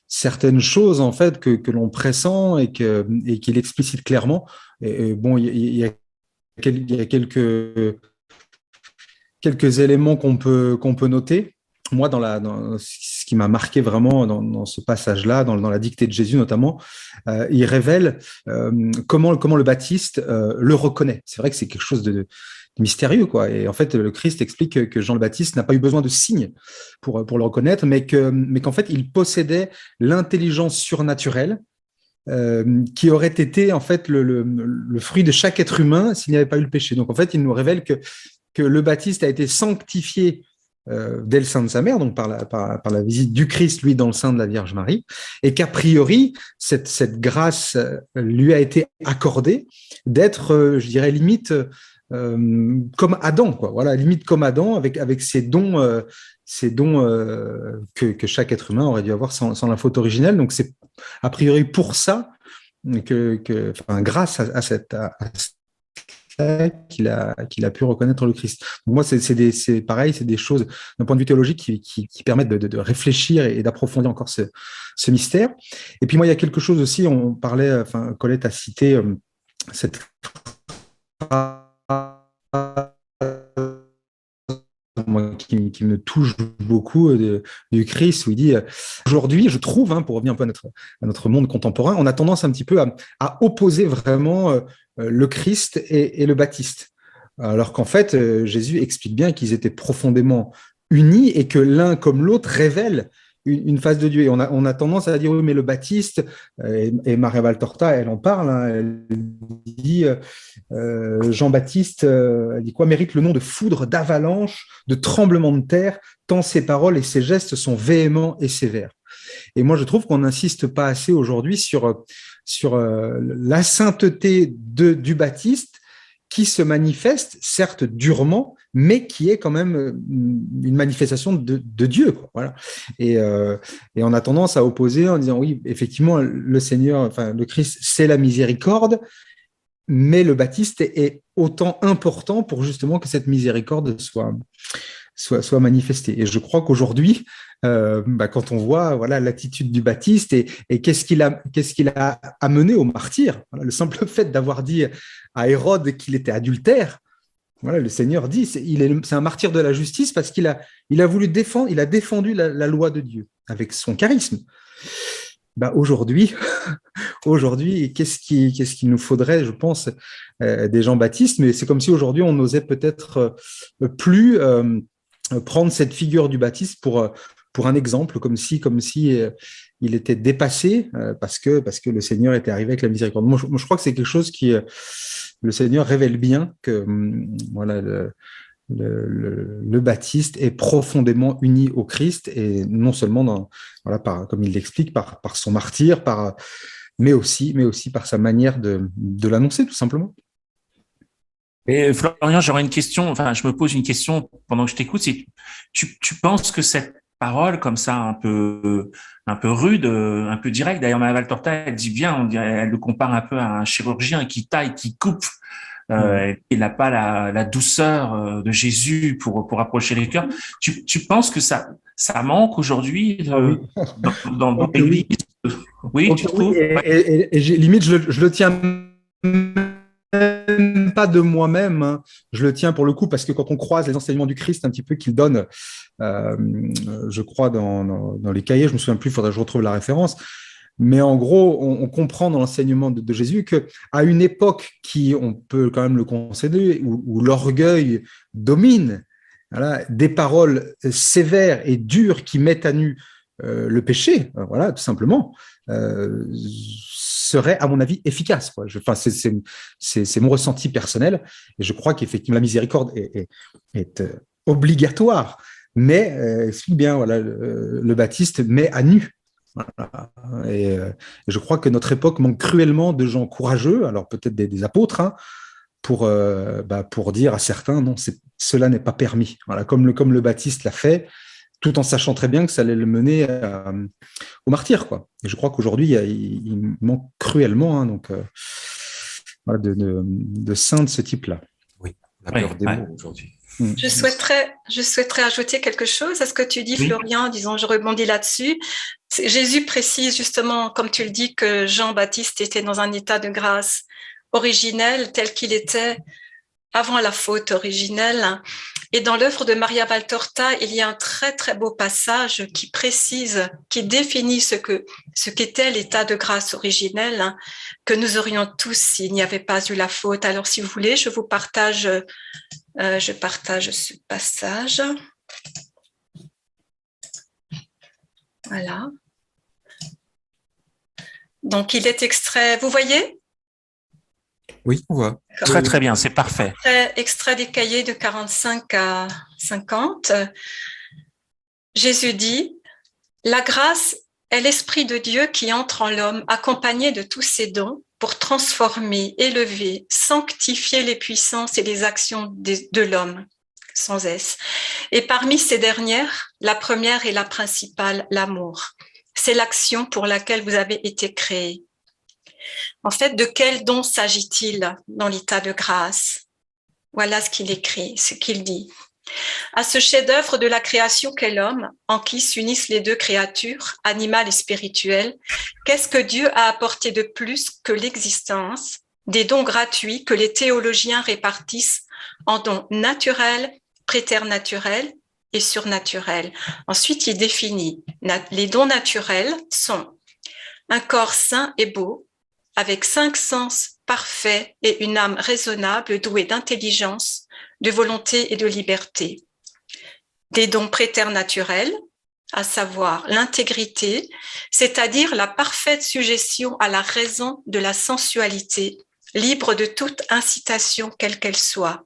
certaines choses en fait que l'on pressent et qu'il explicite clairement. Et bon, il y a quelques éléments qu'on peut noter. Moi, ce qui m'a marqué vraiment dans ce passage-là, dans la dictée de Jésus notamment, il révèle comment le Baptiste le reconnaît. C'est vrai que c'est quelque chose de mystérieux, quoi. Et en fait, le Christ explique que Jean le Baptiste n'a pas eu besoin de signes pour le reconnaître, mais qu'en fait, il possédait l'intelligence surnaturelle qui aurait été en fait le fruit de chaque être humain s'il n'y avait pas eu le péché. Donc en fait, il nous révèle que le Baptiste a été sanctifié dès le sein de sa mère, donc par la visite du Christ, lui, dans le sein de la Vierge Marie, et qu'a priori, cette grâce lui a été accordée d'être, je dirais, limite comme Adam, quoi. Voilà, limite comme Adam, avec ces dons que chaque être humain aurait dû avoir sans la faute originelle. Donc c'est a priori pour ça grâce à ça qu'il a pu reconnaître le Christ. Donc moi, c'est pareil, c'est des choses d'un point de vue théologique qui permettent de réfléchir et d'approfondir encore ce mystère. Et puis moi, il y a quelque chose aussi, on parlait, Colette a cité cette phrase qui me touche beaucoup du Christ, où il dit aujourd'hui, je trouve, pour revenir un peu à notre monde contemporain, on a tendance un petit peu à opposer vraiment le Christ et le Baptiste. Alors qu'en fait, Jésus explique bien qu'ils étaient profondément unis et que l'un comme l'autre révèle une face de Dieu. Et on a tendance à dire, oui, mais le Baptiste, et Maria Valtorta, elle en parle, elle dit, Jean-Baptiste, elle dit quoi, mérite le nom de foudre, d'avalanche, de tremblement de terre, tant ses paroles et ses gestes sont véhéments et sévères. Et moi, je trouve qu'on n'insiste pas assez aujourd'hui sur la sainteté du Baptiste, qui se manifeste, certes durement, mais qui est quand même une manifestation de Dieu, quoi. Voilà. Et on a tendance à opposer en disant, oui, effectivement, le Christ, c'est la miséricorde, mais le Baptiste est autant important pour justement que cette miséricorde soit manifestée. Et je crois qu'aujourd'hui, quand on voit l'attitude du Baptiste et qu'est-ce qu'il a amené au martyr, le simple fait d'avoir dit à Hérode qu'il était adultère, le Seigneur dit c'est un martyr de la justice parce qu'il a voulu défendre, il a défendu la loi de Dieu avec son charisme. Aujourd'hui, qu'est-ce qu'il nous faudrait, je pense, des Jean-Baptiste, mais c'est comme si aujourd'hui on n'osait peut-être plus prendre cette figure du Baptiste pour un exemple, comme si il était dépassé parce que le Seigneur était arrivé avec la miséricorde. Moi, je crois que c'est quelque chose qui le Seigneur révèle bien que le Baptiste est profondément uni au Christ et non seulement comme il l'explique par son martyr, mais aussi par sa manière de l'annoncer tout simplement. Et Florian, j'aurais une question, je me pose une question pendant que je t'écoute, tu penses que cette parole comme ça un peu rude, un peu directe, d'ailleurs Maria Valtorta, elle dit bien, elle le compare un peu à un chirurgien qui taille, qui coupe, il n'a pas la douceur de Jésus pour approcher les cœurs. Tu penses que ça manque aujourd'hui dans l'Église? Oui, tu trouves? Et limite, je le tiens même pas de moi-même, hein. Je le tiens pour le coup parce que quand on croise les enseignements du Christ un petit peu qu'il donne, je crois dans les cahiers, je me souviens plus, il faudrait que je retrouve la référence, mais en gros, on comprend dans l'enseignement de Jésus qu'à une époque on peut quand même le concéder, où l'orgueil domine, des paroles sévères et dures qui mettent à nu le péché, tout simplement, serait, à mon avis, efficace, quoi. C'est mon ressenti personnel, et je crois qu'effectivement la miséricorde est obligatoire, mais explique bien, le Baptiste met à nu. Voilà. Et je crois que notre époque manque cruellement de gens courageux, alors peut-être des apôtres, hein, pour dire à certains, non, cela n'est pas permis. Voilà, comme le Baptiste l'a fait, tout en sachant très bien que ça allait le mener au martyr, quoi. Et je crois qu'aujourd'hui, il manque cruellement, hein, de saints de ce type-là. Oui, la peur des mots aujourd'hui. Je souhaiterais ajouter quelque chose à ce que tu dis, Florian. Disons, je rebondis là-dessus. Jésus précise justement, comme tu le dis, que Jean-Baptiste était dans un état de grâce originel tel qu'il était avant la faute originelle. Et dans l'œuvre de Maria Valtorta, il y a un très très beau passage qui précise, qui définit ce qu'était l'état de grâce originel que nous aurions tous s'il n'y avait pas eu la faute. Alors si vous voulez, je partage ce passage. Voilà. Donc il est extrait, vous voyez? Oui, on voit. Très, très bien, c'est parfait. Extrait des cahiers de 45 à 50. Jésus dit, la grâce est l'Esprit de Dieu qui entre en l'homme, accompagné de tous ses dons, pour transformer, élever, sanctifier les puissances et les actions de l'homme, sans S. Et parmi ces dernières, la première et la principale, l'amour. C'est l'action pour laquelle vous avez été créés. En fait, de quel don s'agit-il dans l'état de grâce? Voilà ce qu'il écrit, ce qu'il dit. À ce chef-d'œuvre de la création qu'est l'homme, en qui s'unissent les deux créatures, animales et spirituelles, qu'est-ce que Dieu a apporté de plus que l'existence, des dons gratuits que les théologiens répartissent en dons naturels, préternaturels et surnaturels. Ensuite, il définit. Les dons naturels sont un corps sain et beau, avec 5 sens parfaits et une âme raisonnable douée d'intelligence, de volonté et de liberté. Des dons préternaturels, à savoir l'intégrité, c'est-à-dire la parfaite suggestion à la raison de la sensualité, libre de toute incitation quelle qu'elle soit.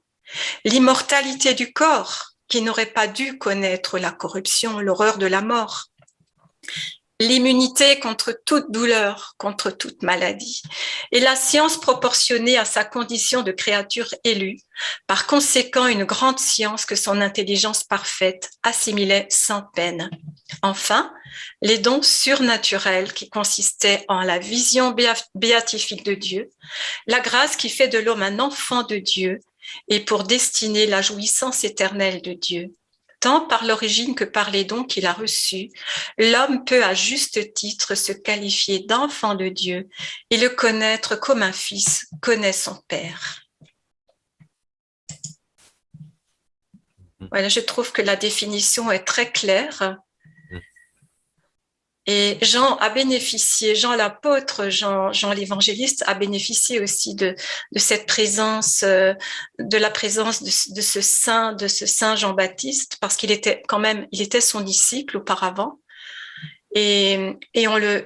L'immortalité du corps, qui n'aurait pas dû connaître la corruption, l'horreur de la mort. L'immunité contre toute douleur, contre toute maladie, et la science proportionnée à sa condition de créature élue, par conséquent une grande science que son intelligence parfaite assimilait sans peine. Enfin, les dons surnaturels qui consistaient en la vision béatifique de Dieu, la grâce qui fait de l'homme un enfant de Dieu et pour destiner la jouissance éternelle de Dieu. Tant par l'origine que par les dons qu'il a reçus, l'homme peut à juste titre se qualifier d'enfant de Dieu et le connaître comme un fils connaît son père. Voilà, je trouve que la définition est très claire. Et Jean a bénéficié, Jean l'apôtre, Jean l'évangéliste a bénéficié aussi de cette présence, de la présence de ce saint Jean-Baptiste, parce qu'il était quand même, il était son disciple auparavant. Et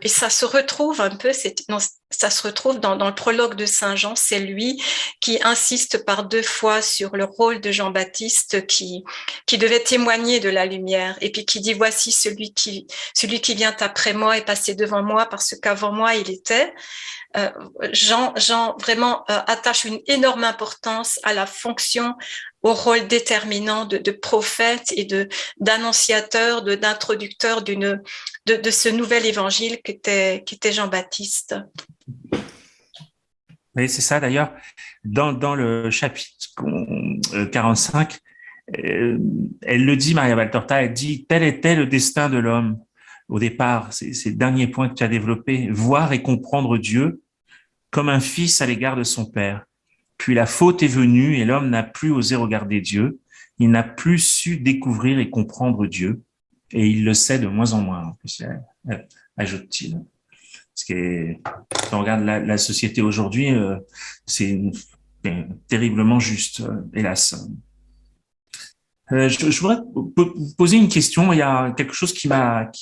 ça se retrouve un peu, ça se retrouve dans le prologue de Saint Jean. C'est lui qui insiste par 2 fois sur le rôle de Jean-Baptiste qui devait témoigner de la lumière, et puis qui dit voici celui qui vient après moi est passé devant moi parce qu'avant moi il était. Jean vraiment attache une énorme importance à la fonction, au rôle déterminant de prophète et d'annonciateur, d'introducteur de ce nouvel évangile qu'était Jean-Baptiste. Oui, c'est ça d'ailleurs. Dans le chapitre 45, elle le dit, Maria Valtorta, elle dit « Tel était le destin de l'homme ». Au départ, c'est le dernier point que tu as développé, voir et comprendre Dieu comme un fils à l'égard de son père. Puis la faute est venue et l'homme n'a plus osé regarder Dieu. Il n'a plus su découvrir et comprendre Dieu. Et il le sait de moins en moins, ajoute-t-il. Parce que quand on regarde la société aujourd'hui, c'est terriblement juste, hélas. Je voudrais vous poser une question. Il y a quelque chose qui m'a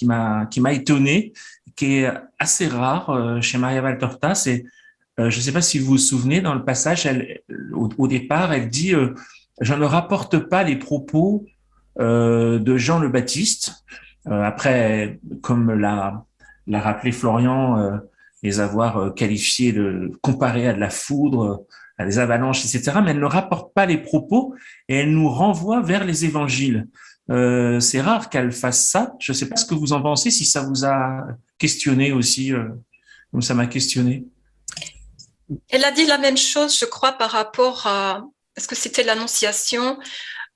étonné, qui est assez rare chez Maria Valtorta. C'est, je ne sais pas si vous vous souvenez, dans le passage, au départ, elle dit je ne rapporte pas les propos de Jean le Baptiste. Après, comme l'a rappelé Florian, les avoir qualifiés comparés à de la foudre, à des avalanches, etc. Mais elle ne rapporte pas les propos et elle nous renvoie vers les évangiles. C'est rare qu'elle fasse ça. Je ne sais pas ce que vous en pensez, si ça vous a questionné aussi, comme ça m'a questionné. Elle a dit la même chose, je crois, par rapport à, est-ce que c'était l'Annonciation,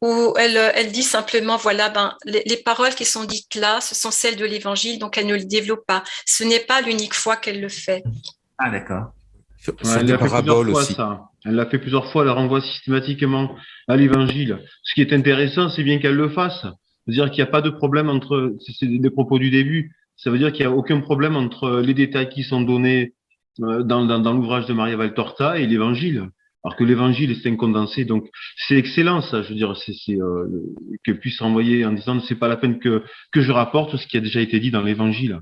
où elle dit simplement, voilà, les paroles qui sont dites là, ce sont celles de l'Évangile, donc elle ne le développe pas. Ce n'est pas l'unique fois qu'elle le fait. Ah, d'accord. Sur Elle des l'a fait plusieurs paraboles fois, aussi. ça. Elle l'a fait plusieurs fois, elle renvoie systématiquement à l'évangile. Ce qui est intéressant, c'est bien qu'elle le fasse. C'est-à-dire qu'il n'y a pas de problème entre, c'est des propos du début. Ça veut dire qu'il n'y a aucun problème entre les détails qui sont donnés dans l'ouvrage de Maria Valtorta et l'évangile. Alors que l'évangile, c'est un condensé. Donc, c'est excellent, ça. Je veux dire, qu'elle puisse renvoyer en disant, c'est pas la peine que je rapporte ce qui a déjà été dit dans l'évangile.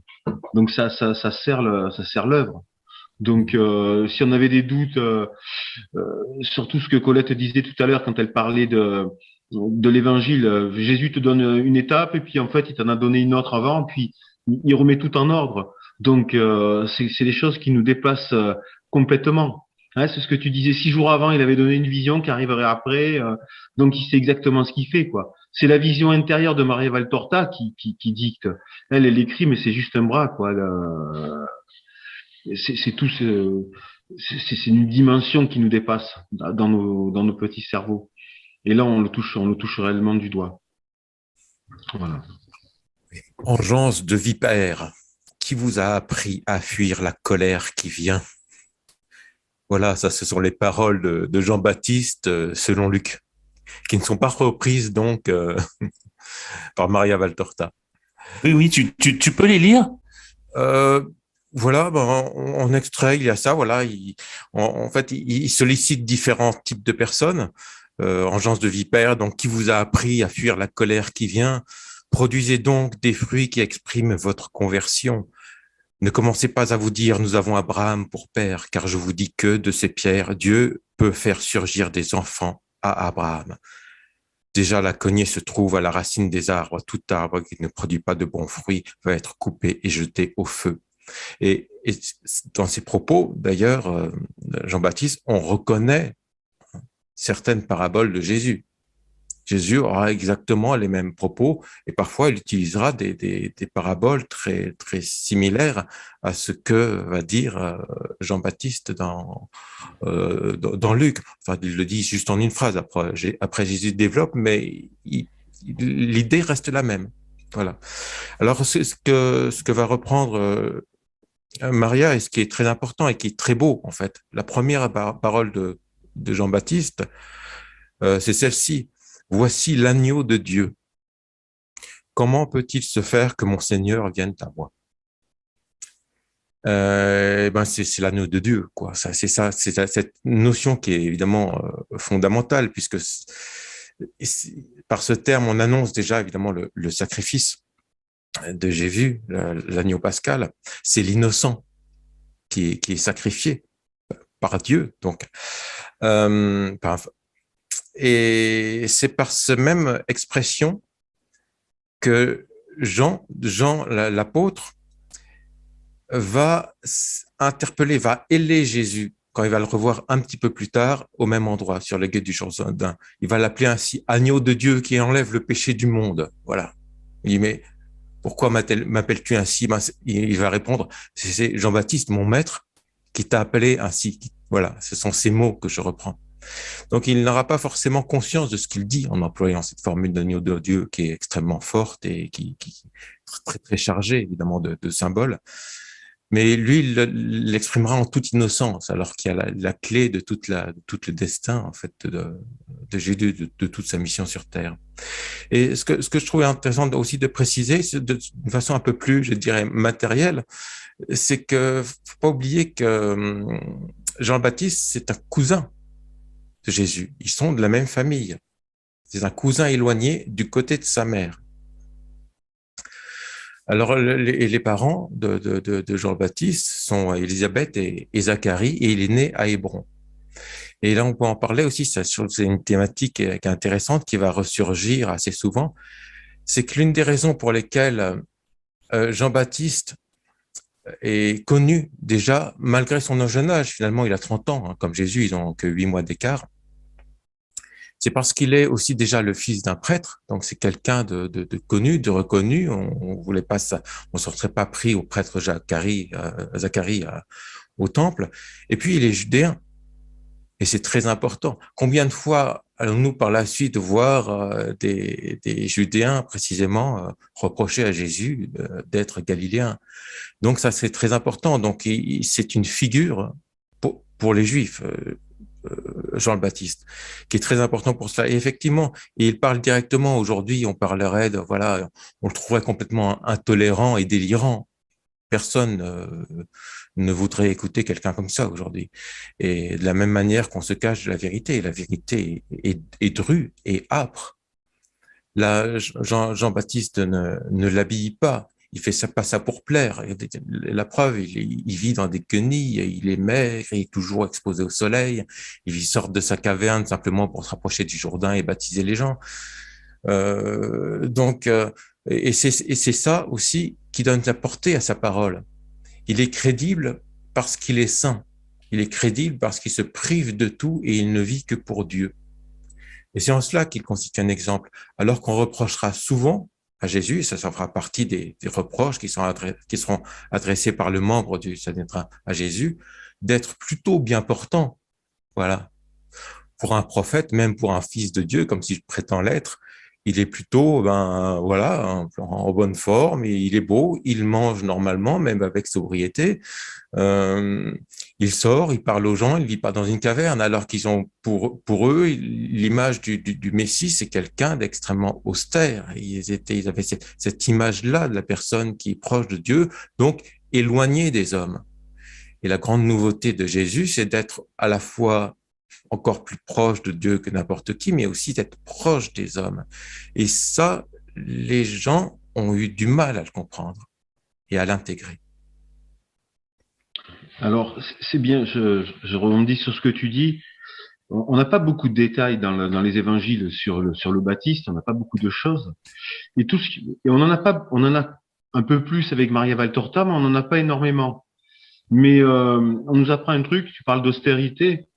Donc, ça sert l'œuvre. Donc, si on avait des doutes sur tout ce que Colette disait tout à l'heure quand elle parlait de l'évangile, Jésus te donne une étape et puis en fait, il t'en a donné une autre avant, puis il remet tout en ordre. Donc, c'est des choses qui nous déplacent complètement. Hein, c'est ce que tu disais, 6 jours avant, il avait donné une vision qui arriverait après, donc il sait exactement ce qu'il fait, quoi. C'est la vision intérieure de Maria Valtorta qui dicte. Elle écrit, mais c'est juste un bras, quoi. C'est tout c'est une dimension qui nous dépasse dans nos petits cerveaux. Et là, on le touche réellement du doigt. Voilà. Engeance de vipère, qui vous a appris à fuir la colère qui vient? Voilà, ça, ce sont les paroles de Jean-Baptiste selon Luc, qui ne sont pas reprises donc par Maria Valtorta. Oui, tu peux les lire? Voilà, en extrait, il y a ça. Voilà, en fait, il sollicite différents types de personnes. Engeance de vipère, donc qui vous a appris à fuir la colère qui vient? Produisez donc des fruits qui expriment votre conversion. Ne commencez pas à vous dire, nous avons Abraham pour père, car je vous dis que de ces pierres, Dieu peut faire surgir des enfants à Abraham. Déjà, la cognée se trouve à la racine des arbres. Tout arbre qui ne produit pas de bons fruits va être coupé et jeté au feu. Et dans ses propos, d'ailleurs, Jean-Baptiste, on reconnaît certaines paraboles de Jésus. Jésus aura exactement les mêmes propos et parfois il utilisera des paraboles très, très similaires à ce que va dire Jean-Baptiste dans Luc. Enfin, il le dit juste en une phrase. Après Jésus développe, mais l'idée reste la même. Voilà. Alors, ce que va reprendre Maria, et ce qui est très important et qui est très beau, en fait, la première parole de Jean-Baptiste, c'est celle-ci. Voici l'agneau de Dieu. Comment peut-il se faire que mon Seigneur vienne à moi? C'est l'agneau de Dieu, quoi. C'est cette notion qui est évidemment fondamentale, puisque par ce terme, on annonce déjà évidemment le sacrifice de Jésus, l'agneau pascal. C'est l'innocent qui est sacrifié par Dieu, donc. Et c'est par cette même expression que Jean l'apôtre, va interpeller, va héler Jésus quand il va le revoir un petit peu plus tard au même endroit, sur le gué du Jourdain. Il va l'appeler ainsi « agneau de Dieu qui enlève le péché du monde ». Voilà. Il dit « mais pourquoi m'appelles-tu ainsi ?» Il va répondre « c'est Jean-Baptiste, mon maître, qui t'a appelé ainsi ». Voilà, ce sont ces mots que je reprends. Donc, il n'aura pas forcément conscience de ce qu'il dit en employant cette formule d'agneau de Dieu qui est extrêmement forte et qui est très, très chargée, évidemment, de symboles. Mais lui, il l'exprimera en toute innocence, alors qu'il y a la clé de tout le destin, en fait, de Jésus, de toute sa mission sur Terre. Et ce que je trouvais intéressant aussi de préciser, d'une façon un peu plus, je dirais, matérielle, c'est que faut pas oublier que Jean-Baptiste, c'est un cousin de Jésus. Ils sont de la même famille. C'est un cousin éloigné du côté de sa mère. Alors, les parents de Jean-Baptiste sont Élisabeth et Zacharie, et il est né à Hébron. Et là, on peut en parler aussi, c'est une thématique qui est intéressante, qui va ressurgir assez souvent. C'est que l'une des raisons pour lesquelles Jean-Baptiste est connu déjà, malgré son jeune âge, finalement, il a 30 ans, hein, comme Jésus, ils n'ont que 8 mois d'écart, c'est parce qu'il est aussi déjà le fils d'un prêtre, donc c'est quelqu'un de connu, de reconnu. On voulait pas ça, on s'en serait pas pris au prêtre Zacharie au temple. Et puis il est judéen, et c'est très important. Combien de fois allons-nous par la suite voir des Judéens précisément reprocher à Jésus d'être galiléen. Donc ça, c'est très important. Donc c'est une figure pour les Juifs, Jean le Baptiste, qui est très important pour cela. Et effectivement, il parle directement. Aujourd'hui, on parlerait de, voilà, on le trouverait complètement intolérant et délirant. Personne ne voudrait écouter quelqu'un comme ça aujourd'hui. Et de la même manière qu'on se cache de la vérité est drue et âpre. Là, Jean-Baptiste ne l'habille pas. Il fait ça, pas ça pour plaire. Et la preuve, il vit dans des guenilles, il est maigre, il est toujours exposé au soleil. Il sort de sa caverne simplement pour se rapprocher du Jourdain et baptiser les gens. Et c'est ça aussi qui donne la portée à sa parole. Il est crédible parce qu'il est saint. Il est crédible parce qu'il se prive de tout et il ne vit que pour Dieu. Et c'est en cela qu'il constitue un exemple. Alors qu'on reprochera souvent à Jésus, ça fera partie des reproches qui seront adressés par le membre du Sanhédrin à Jésus, d'être plutôt bien portant. Voilà. Pour un prophète, même pour un fils de Dieu, comme si je prétends l'être, il est plutôt, voilà, en bonne forme, et il est beau, il mange normalement, même avec sobriété. Il sort, il parle aux gens, il vit pas dans une caverne, alors qu'ils ont, pour eux, l'image du Messie, c'est quelqu'un d'extrêmement austère. Ils avaient cette image-là de la personne qui est proche de Dieu, donc éloignée des hommes. Et la grande nouveauté de Jésus, c'est d'être à la fois encore plus proche de Dieu que n'importe qui, mais aussi d'être proche des hommes. Et ça, les gens ont eu du mal à le comprendre et à l'intégrer. Alors, c'est bien, je rebondis sur ce que tu dis. On n'a pas beaucoup de détails dans les évangiles sur le Baptiste, on n'a pas beaucoup de choses. Et on en a un peu plus avec Maria Valtorta, mais on n'en a pas énormément. Mais on nous apprend un truc, tu parles d'austérité.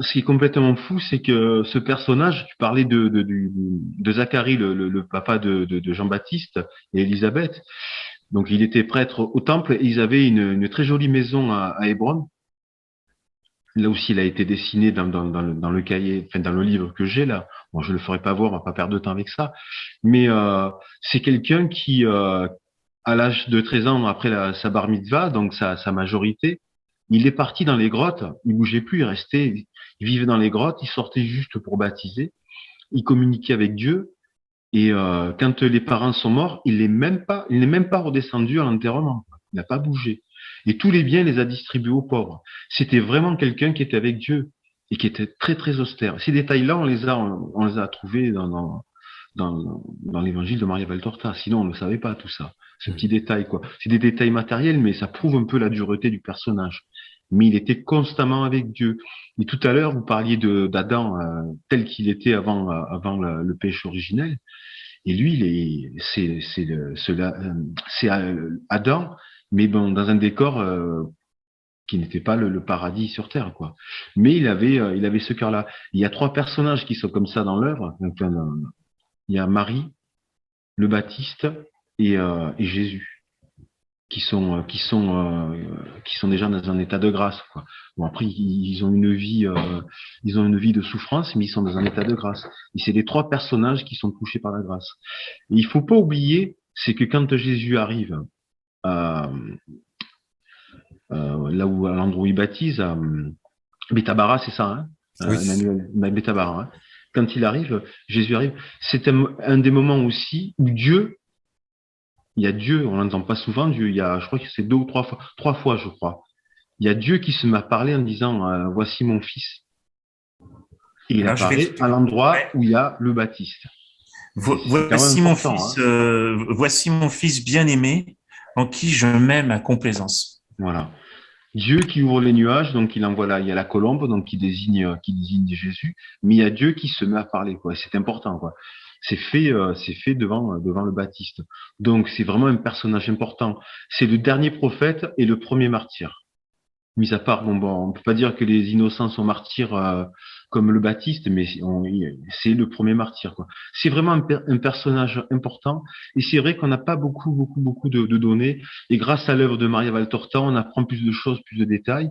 Ce qui est complètement fou, c'est que ce personnage, tu parlais de Zacharie, le papa de Jean-Baptiste et Élisabeth. Donc, il était prêtre au temple et ils avaient une très jolie maison à Hébron. Là aussi, il a été dessiné dans le cahier, enfin, dans le livre que j'ai là. Bon, je le ferai pas voir, on va pas perdre de temps avec ça. Mais, c'est quelqu'un qui, à l'âge de 13 ans après sa bar mitzvah, donc sa majorité, il est parti dans les grottes, il bougeait plus, il vivait dans les grottes, il sortait juste pour baptiser, il communiquait avec Dieu, et quand les parents sont morts, il n'est même pas redescendu à l'enterrement, il n'a pas bougé. Et tous les biens, il les a distribués aux pauvres. C'était vraiment quelqu'un qui était avec Dieu et qui était très très austère. Ces détails-là, on les a trouvés dans l'évangile de Maria Valtorta. Sinon, on ne savait pas tout ça. Ce petit détail, quoi. C'est des détails matériels, mais ça prouve un peu la dureté du personnage. Mais il était constamment avec Dieu. Et tout à l'heure, vous parliez d'Adam tel qu'il était avant le péché originel. Et lui, c'est Adam, mais bon, dans un décor qui n'était pas le paradis sur terre, quoi. Mais il avait ce cœur-là. Il y a 3 personnages qui sont comme ça dans l'œuvre. Il y a Marie, le Baptiste et Jésus, qui sont déjà dans un état de grâce, quoi. Bon, après, ils ont une vie de souffrance, mais ils sont dans un état de grâce. Et c'est les 3 personnages qui sont touchés par la grâce. Et il faut pas oublier, c'est que quand Jésus arrive là où, à l'endroit où il baptise, à Bethabara, c'est ça, hein? Oui. Bethabara, hein? Quand Jésus arrive, c'est un des moments aussi où il y a Dieu, on l'entend pas souvent, Dieu, je crois que c'est 2 ou 3 fois, je crois. Il y a Dieu qui se met à parler en disant, voici mon fils. Et il apparaît à l'endroit où il y a le Baptiste. Voici mon fils, voici mon fils bien-aimé, en qui je mets ma complaisance. Voilà. Dieu qui ouvre les nuages, donc il envoie là, il y a la colombe, donc qui désigne Jésus, mais il y a Dieu qui se met à parler, quoi. C'est important, quoi. C'est fait devant le Baptiste. Donc c'est vraiment un personnage important. C'est le dernier prophète et le premier martyr. Mis à part, on peut pas dire que les innocents sont martyrs comme le Baptiste, mais c'est le premier martyr, quoi. C'est vraiment un personnage important, et c'est vrai qu'on n'a pas beaucoup de données. Et grâce à l'œuvre de Maria Valtorta, on apprend plus de choses, plus de détails.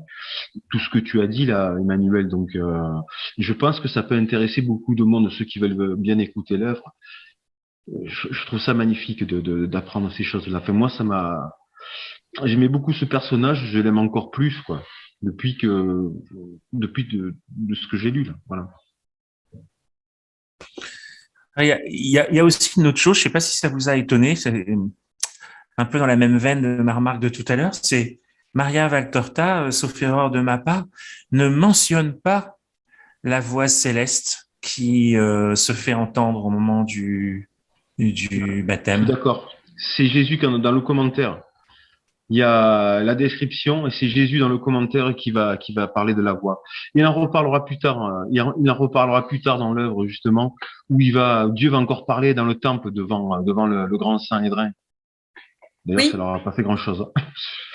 Tout ce que tu as dit là, Emmanuel. Donc, je pense que ça peut intéresser beaucoup de monde, ceux qui veulent bien écouter l'œuvre. Je trouve ça magnifique d'apprendre ces choses-là. Enfin, moi, j'aimais beaucoup ce personnage, je l'aime encore plus, quoi, depuis de ce que j'ai lu, là. Voilà. Il y a aussi une autre chose, je ne sais pas si ça vous a étonné, c'est un peu dans la même veine de ma remarque de tout à l'heure, c'est Maria Valtorta, sauf erreur de ma part, ne mentionne pas la voix céleste qui se fait entendre au moment du baptême. D'accord. C'est Jésus dans le commentaire. Il y a la description et c'est Jésus dans le commentaire qui va parler de la voix. Il en reparlera plus tard. Il en reparlera plus tard dans l'œuvre justement où Dieu va encore parler dans le temple devant le grand Sanhédrin. D'ailleurs, Oui. ça leur a pas fait grand chose.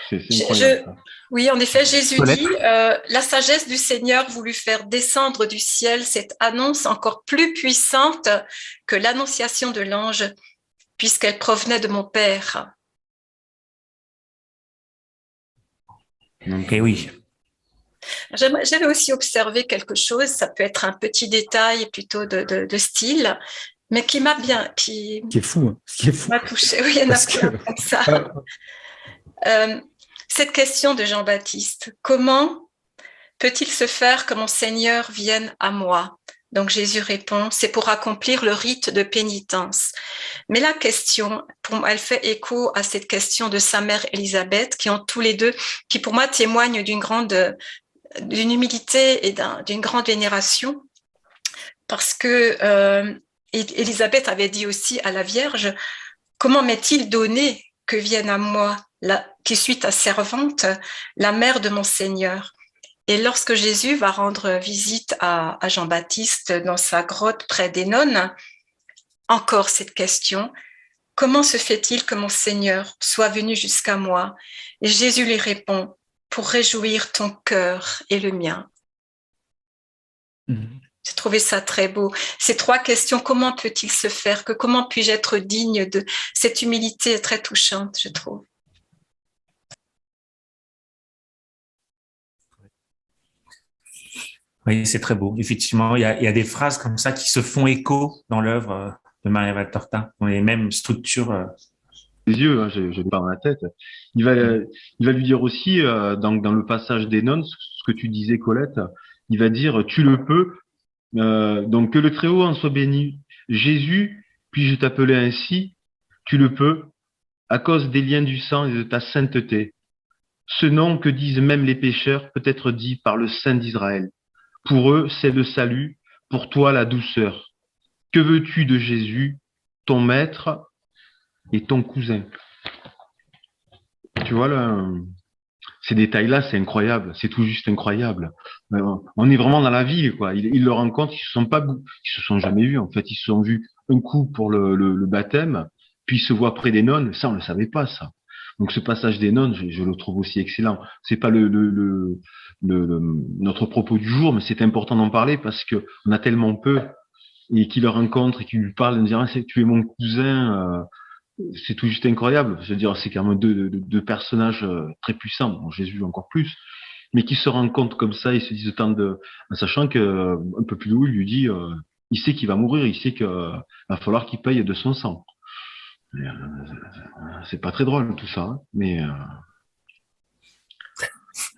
C'est incroyable. Oui, en effet, Jésus dit la sagesse du Seigneur voulut faire descendre du ciel cette annonce encore plus puissante que l'annonciation de l'ange, puisqu'elle provenait de mon Père. Et oui. J'avais aussi observé quelque chose, ça peut être un petit détail plutôt de style, mais qui m'a bien... Qui est fou. Hein. Qui est fou. M'a touché. Oui, il y en a plein comme ça. Cette question de Jean-Baptiste, comment peut-il se faire que mon Seigneur vienne à moi? Donc Jésus répond, c'est pour accomplir le rite de pénitence. Mais la question, elle fait écho à cette question de sa mère Élisabeth, qui ont tous les deux, qui pour moi témoignent d'une humilité et d'une grande vénération, parce que Élisabeth avait dit aussi à la Vierge, comment m'est-il donné que vienne à moi, qui suis ta servante, la mère de mon Seigneur? Et lorsque Jésus va rendre visite à Jean-Baptiste dans sa grotte près d'Hénon, encore cette question, comment se fait-il que mon Seigneur soit venu jusqu'à moi? Et Jésus lui répond, pour réjouir ton cœur et le mien. J'ai trouvé ça très beau. Ces trois questions, comment peut-il se faire que comment puis-je être digne de cette humilité très touchante, je trouve. Oui, c'est très beau. Effectivement, il y a des phrases comme ça qui se font écho dans l'œuvre de Maria Valtorta, dans les mêmes structures. Les yeux, hein, j'ai pas dans la tête. Il va lui dire aussi, dans le passage d'Hénon, ce que tu disais, Colette, il va dire, tu le peux, donc que le Très-Haut en soit béni. Jésus, puis-je t'appeler ainsi, tu le peux, à cause des liens du sang et de ta sainteté. Ce nom que disent même les pécheurs peut être dit par le Saint d'Israël. Pour eux, c'est le salut, pour toi la douceur. Que veux-tu de Jésus, ton maître et ton cousin? Tu vois, ces détails-là, c'est incroyable, c'est tout juste incroyable. On est vraiment dans la ville, quoi. Ils le rencontrent, ils se sont jamais vus, en fait. Ils se sont vus un coup pour le baptême, puis ils se voient près des nonnes. Ça, on le savait pas, ça. Donc, ce passage des nonnes, je le trouve aussi excellent. C'est pas notre propos du jour, mais c'est important d'en parler parce que on a tellement peu et qui le rencontrent et qui lui parlent en disant, tu es mon cousin, c'est tout juste incroyable. Je veux dire, c'est quand même deux personnages très puissants, bon, Jésus encore plus, mais qui se rencontrent comme ça et se disent tant en sachant que un peu plus haut, il lui dit, il sait qu'il va mourir, il sait qu'il va falloir qu'il paye de son sang. C'est pas très drôle tout ça, hein, mais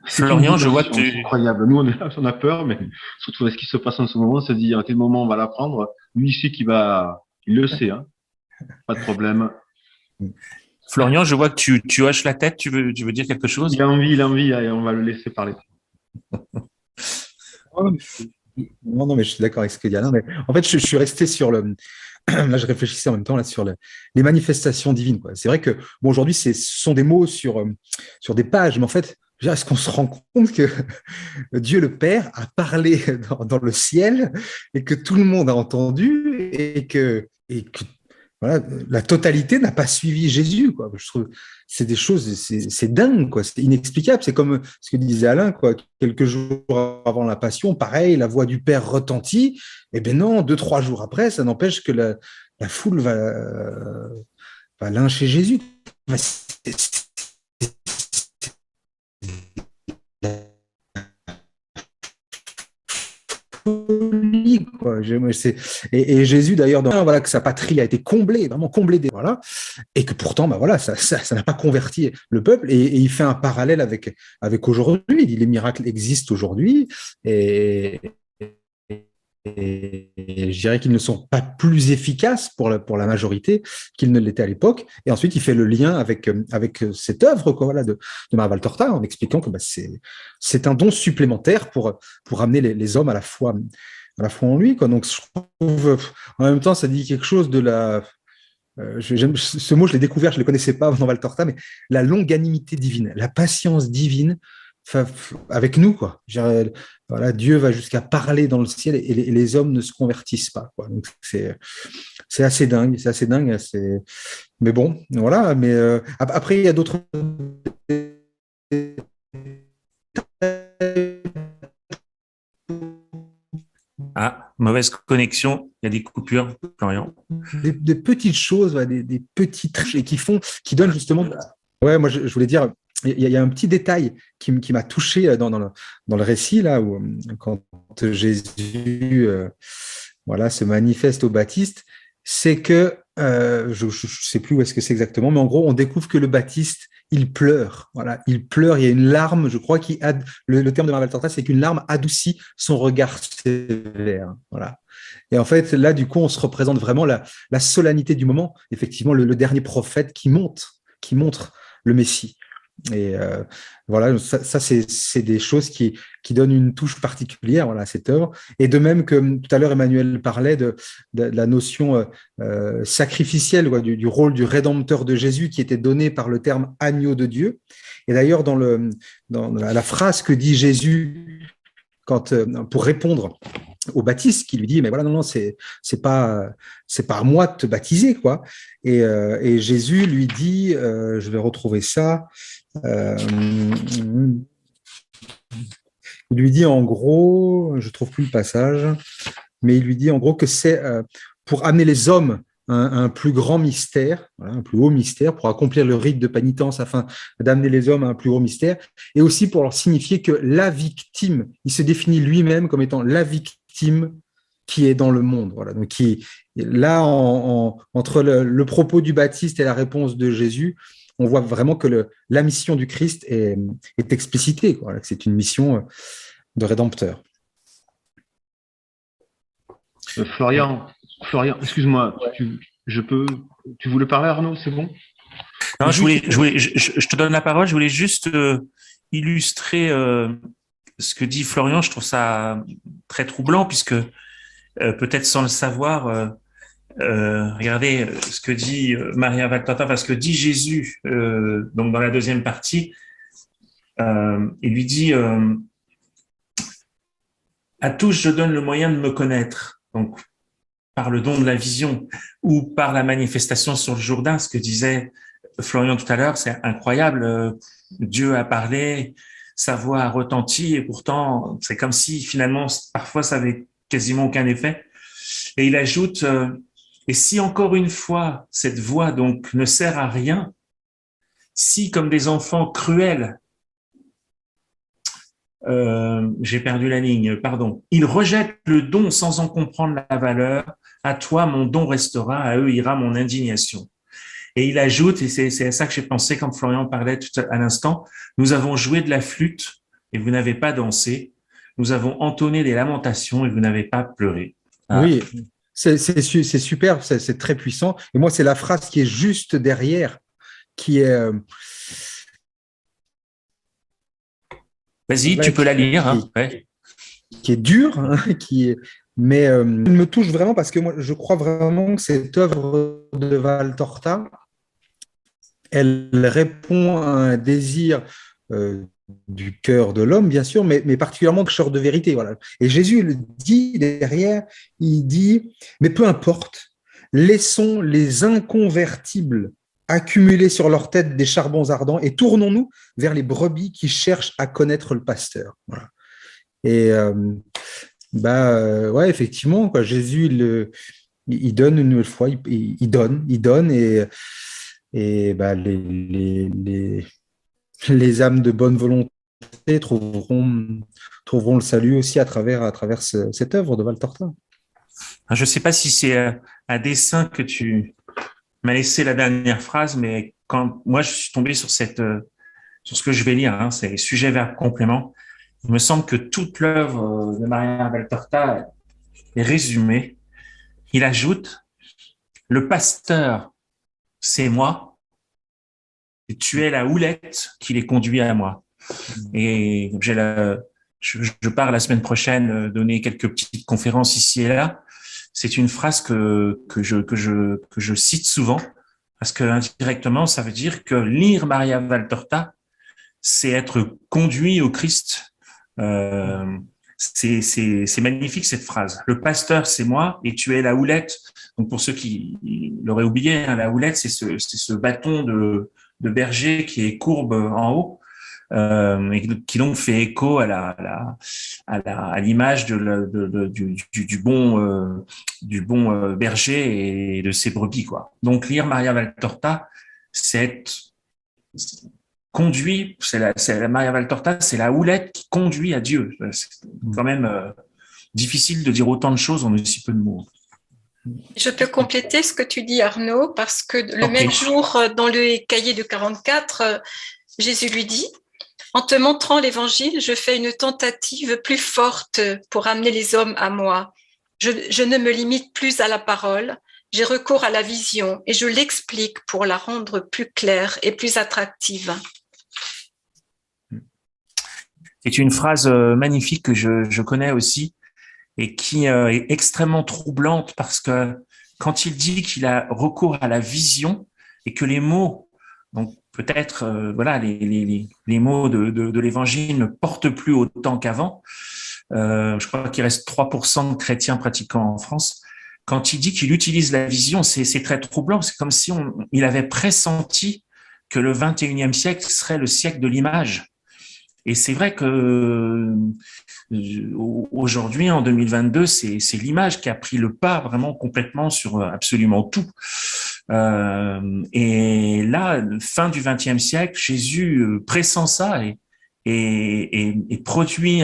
Florian, je vois que c'est incroyable. Nous, on a peur, mais surtout avec ce qui se passe en ce moment, on se dit à quel moment on va l'apprendre. Lui, il sait il le sait, hein. Pas de problème. Florian, je vois que tu hoches la tête. Tu veux dire quelque chose? Il a envie, allez, on va le laisser parler. Non, mais je suis d'accord avec ce que dit Alain. Mais en fait, je suis resté sur Là, je réfléchissais en même temps là sur les manifestations divines, quoi. C'est vrai que bon, aujourd'hui, ce sont des mots sur des pages, mais en fait, est-ce qu'on se rend compte que Dieu le Père a parlé dans le ciel et que tout le monde a entendu et que voilà, la totalité n'a pas suivi Jésus, quoi. Je trouve c'est des choses, c'est dingue, quoi. C'est inexplicable. C'est comme ce que disait Alain, quoi. Quelques jours avant la Passion, pareil, la voix du Père retentit. Eh bien non, 2-3 jours après, ça n'empêche que la foule va lyncher Jésus. Folie, quoi. Et Jésus, d'ailleurs, voilà, que sa patrie a été comblée, vraiment comblée, voilà, et que pourtant, bah, voilà, ça n'a pas converti le peuple. Et il fait un parallèle avec aujourd'hui. Il dit les miracles existent aujourd'hui, et je dirais qu'ils ne sont pas plus efficaces pour la majorité qu'ils ne l'étaient à l'époque. Et ensuite, il fait le lien avec cette œuvre, quoi, voilà, de Maria Valtorta, en expliquant que bah, c'est un don supplémentaire pour amener les hommes à la foi en lui, quoi. Donc, je trouve, en même temps, ça dit quelque chose de la... j'aime ce mot, je l'ai découvert, je ne le connaissais pas dans Valtorta, mais la longanimité divine, la patience divine avec nous, quoi. Voilà, Dieu va jusqu'à parler dans le ciel et les hommes ne se convertissent pas, quoi. Donc c'est assez dingue, mais bon, voilà. Mais après, il y a d'autres. Ah, mauvaise connexion, il y a des coupures, Florian. Des petites choses, ouais, des petits trucs qui donnent justement. Ouais, moi je voulais dire. Il y a un petit détail qui m'a touché dans le récit, là, où quand Jésus voilà, se manifeste au Baptiste, c'est que, je ne sais plus où est-ce que c'est exactement, mais en gros, on découvre que le Baptiste, il pleure. Voilà, il pleure, il y a une larme, je crois, le terme de Maria Valtorta, c'est qu'une larme adoucit son regard sévère. Voilà. Et en fait, là, du coup, on se représente vraiment la solennité du moment, effectivement, le dernier prophète qui montre le Messie. Et voilà, ça c'est des choses qui donnent une touche particulière, voilà, à cette œuvre. Et de même que tout à l'heure Emmanuel parlait de la notion sacrificielle, quoi, du rôle du rédempteur de Jésus qui était donné par le terme agneau de Dieu. Et d'ailleurs dans la phrase que dit Jésus pour répondre au Baptiste, qui lui dit mais voilà, non, c'est pas à moi de te baptiser, quoi. Et Jésus lui dit, je vais retrouver ça. Il lui dit en gros, je trouve plus le passage, mais il lui dit en gros que c'est pour amener les hommes à un plus grand mystère, voilà, un plus haut mystère, pour accomplir le rite de pénitence afin d'amener les hommes à un plus haut mystère, et aussi pour leur signifier que la victime, il se définit lui-même comme étant la victime qui est dans le monde. Voilà. Donc, là, entre le propos du Baptiste et la réponse de Jésus, on voit vraiment que la mission du Christ est explicitée, quoi. C'est une mission de rédempteur. Florian, excuse-moi, tu voulais parler, Arnaud, c'est bon? Non, je te donne la parole. Je voulais juste illustrer ce que dit Florian. Je trouve ça très troublant puisque peut-être sans le savoir, regardez ce que dit Maria Valtorta, enfin ce que dit Jésus donc dans la deuxième partie. Il lui dit à tous je donne le moyen de me connaître, donc par le don de la vision ou par la manifestation sur le Jourdain. Ce que disait Florian tout à l'heure, c'est incroyable. Dieu a parlé, sa voix a retenti et pourtant c'est comme si finalement parfois ça avait quasiment aucun effet. Et il ajoute et si encore une fois cette voix donc ne sert à rien, si comme des enfants cruels, j'ai perdu la ligne, pardon, ils rejettent le don sans en comprendre la valeur, à toi mon don restera, à eux ira mon indignation. Et il ajoute, et c'est à ça que j'ai pensé quand Florian parlait tout à l'instant, nous avons joué de la flûte et vous n'avez pas dansé, nous avons entonné des lamentations et vous n'avez pas pleuré. Ah. Oui, c'est super, c'est très puissant. Et moi, c'est la phrase qui est juste derrière, qui est... Vas-y, tu peux la lire. Hein, ouais. Qui est dure, hein, mais elle me touche vraiment parce que moi, je crois vraiment que cette œuvre de Valtorta, elle répond à un désir du cœur de l'homme, bien sûr, mais particulièrement de cœur de vérité. Voilà. Et Jésus le dit derrière, il dit, mais peu importe, laissons les inconvertibles accumuler sur leur tête des charbons ardents et tournons-nous vers les brebis qui cherchent à connaître le pasteur. Voilà. Et ouais, effectivement, quoi, Jésus, il donne une nouvelle fois, il donne et les âmes de bonne volonté trouveront le salut aussi à travers cette œuvre de Valtorta. Je ne sais pas si c'est à dessein que tu m'as laissé la dernière phrase, mais quand moi je suis tombé sur ce que je vais lire, hein, c'est sujet, verbe, complément. Il me semble que toute l'œuvre de Maria Valtorta est résumée. Il ajoute: le pasteur, c'est moi, et tu es la houlette qui les conduit à moi. Et je pars la semaine prochaine donner quelques petites conférences ici et là. C'est une phrase que je cite souvent, parce que indirectement, ça veut dire que lire Maria Valtorta, c'est être conduit au Christ. C'est magnifique cette phrase. Le pasteur, c'est moi, et tu es la houlette. Donc pour ceux qui l'auraient oublié, hein, la houlette, c'est ce bâton de berger qui est courbe en haut. Et qui donc fait écho à l'image du bon berger et de ses brebis, quoi. Donc lire Maria Valtorta, c'est être conduit, c'est la Maria Valtorta, c'est la houlette qui conduit à Dieu. C'est quand même difficile de dire autant de choses en aussi peu de mots. Je peux compléter ce que tu dis, Arnaud, parce que le même jour, dans le cahier de 44, Jésus lui dit: en te montrant l'évangile, je fais une tentative plus forte pour amener les hommes à moi. Je ne me limite plus à la parole, j'ai recours à la vision et je l'explique pour la rendre plus claire et plus attractive. C'est une phrase magnifique que je connais aussi et qui est extrêmement troublante, parce que quand il dit qu'il a recours à la vision et que les mots, donc peut-être les mots de l'évangile ne portent plus autant qu'avant. Je crois qu'il reste 3% de chrétiens pratiquants en France. Quand il dit qu'il utilise la vision, c'est très troublant. C'est comme si il avait pressenti que le 21e siècle serait le siècle de l'image. Et c'est vrai que aujourd'hui, en 2022, c'est l'image qui a pris le pas vraiment complètement sur absolument tout. Et là, fin du XXe siècle, Jésus pressent ça et produit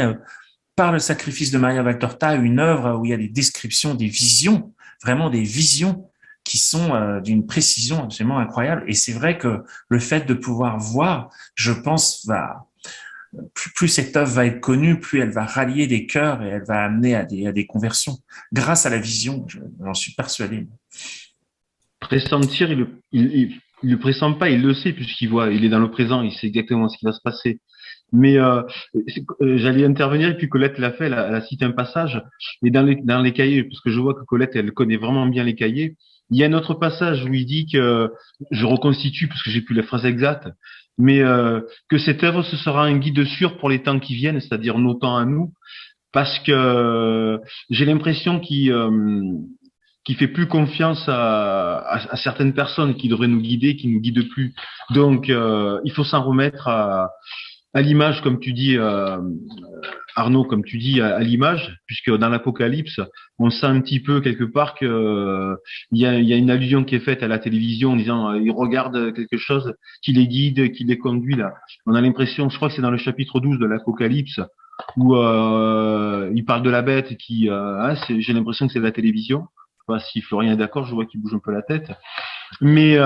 par le sacrifice de Maria Valtorta une œuvre où il y a des descriptions, des visions, vraiment des visions qui sont d'une précision absolument incroyable. Et c'est vrai que le fait de pouvoir voir, je pense, plus cette œuvre va être connue, plus elle va rallier des cœurs et elle va amener à des conversions grâce à la vision. J'en suis persuadé. Pressentir, il le pressent pas, il le sait puisqu'il voit, il est dans le présent, il sait exactement ce qui va se passer. Mais j'allais intervenir et puis Colette l'a fait, elle a cité un passage. Et dans les cahiers, parce que je vois que Colette, elle connaît vraiment bien les cahiers, il y a un autre passage où il dit que, je reconstitue parce que j'ai plus la phrase exacte, mais que cette œuvre, ce sera un guide sûr pour les temps qui viennent, c'est-à-dire nos temps à nous, parce que j'ai l'impression qui fait plus confiance à certaines personnes qui devraient nous guider, qui nous guident plus. Donc, il faut s'en remettre à l'image, comme tu dis, Arnaud, comme tu dis, à l'image, puisque dans l'Apocalypse, on sent un petit peu quelque part que il y a une allusion qui est faite à la télévision en disant ils regardent quelque chose qui les guide, qui les conduit là. On a l'impression, je crois que c'est dans le chapitre 12 de l'Apocalypse, où il parle de la bête qui, j'ai l'impression que c'est de la télévision. Je sais pas si Florian est d'accord, je vois qu'il bouge un peu la tête. Mais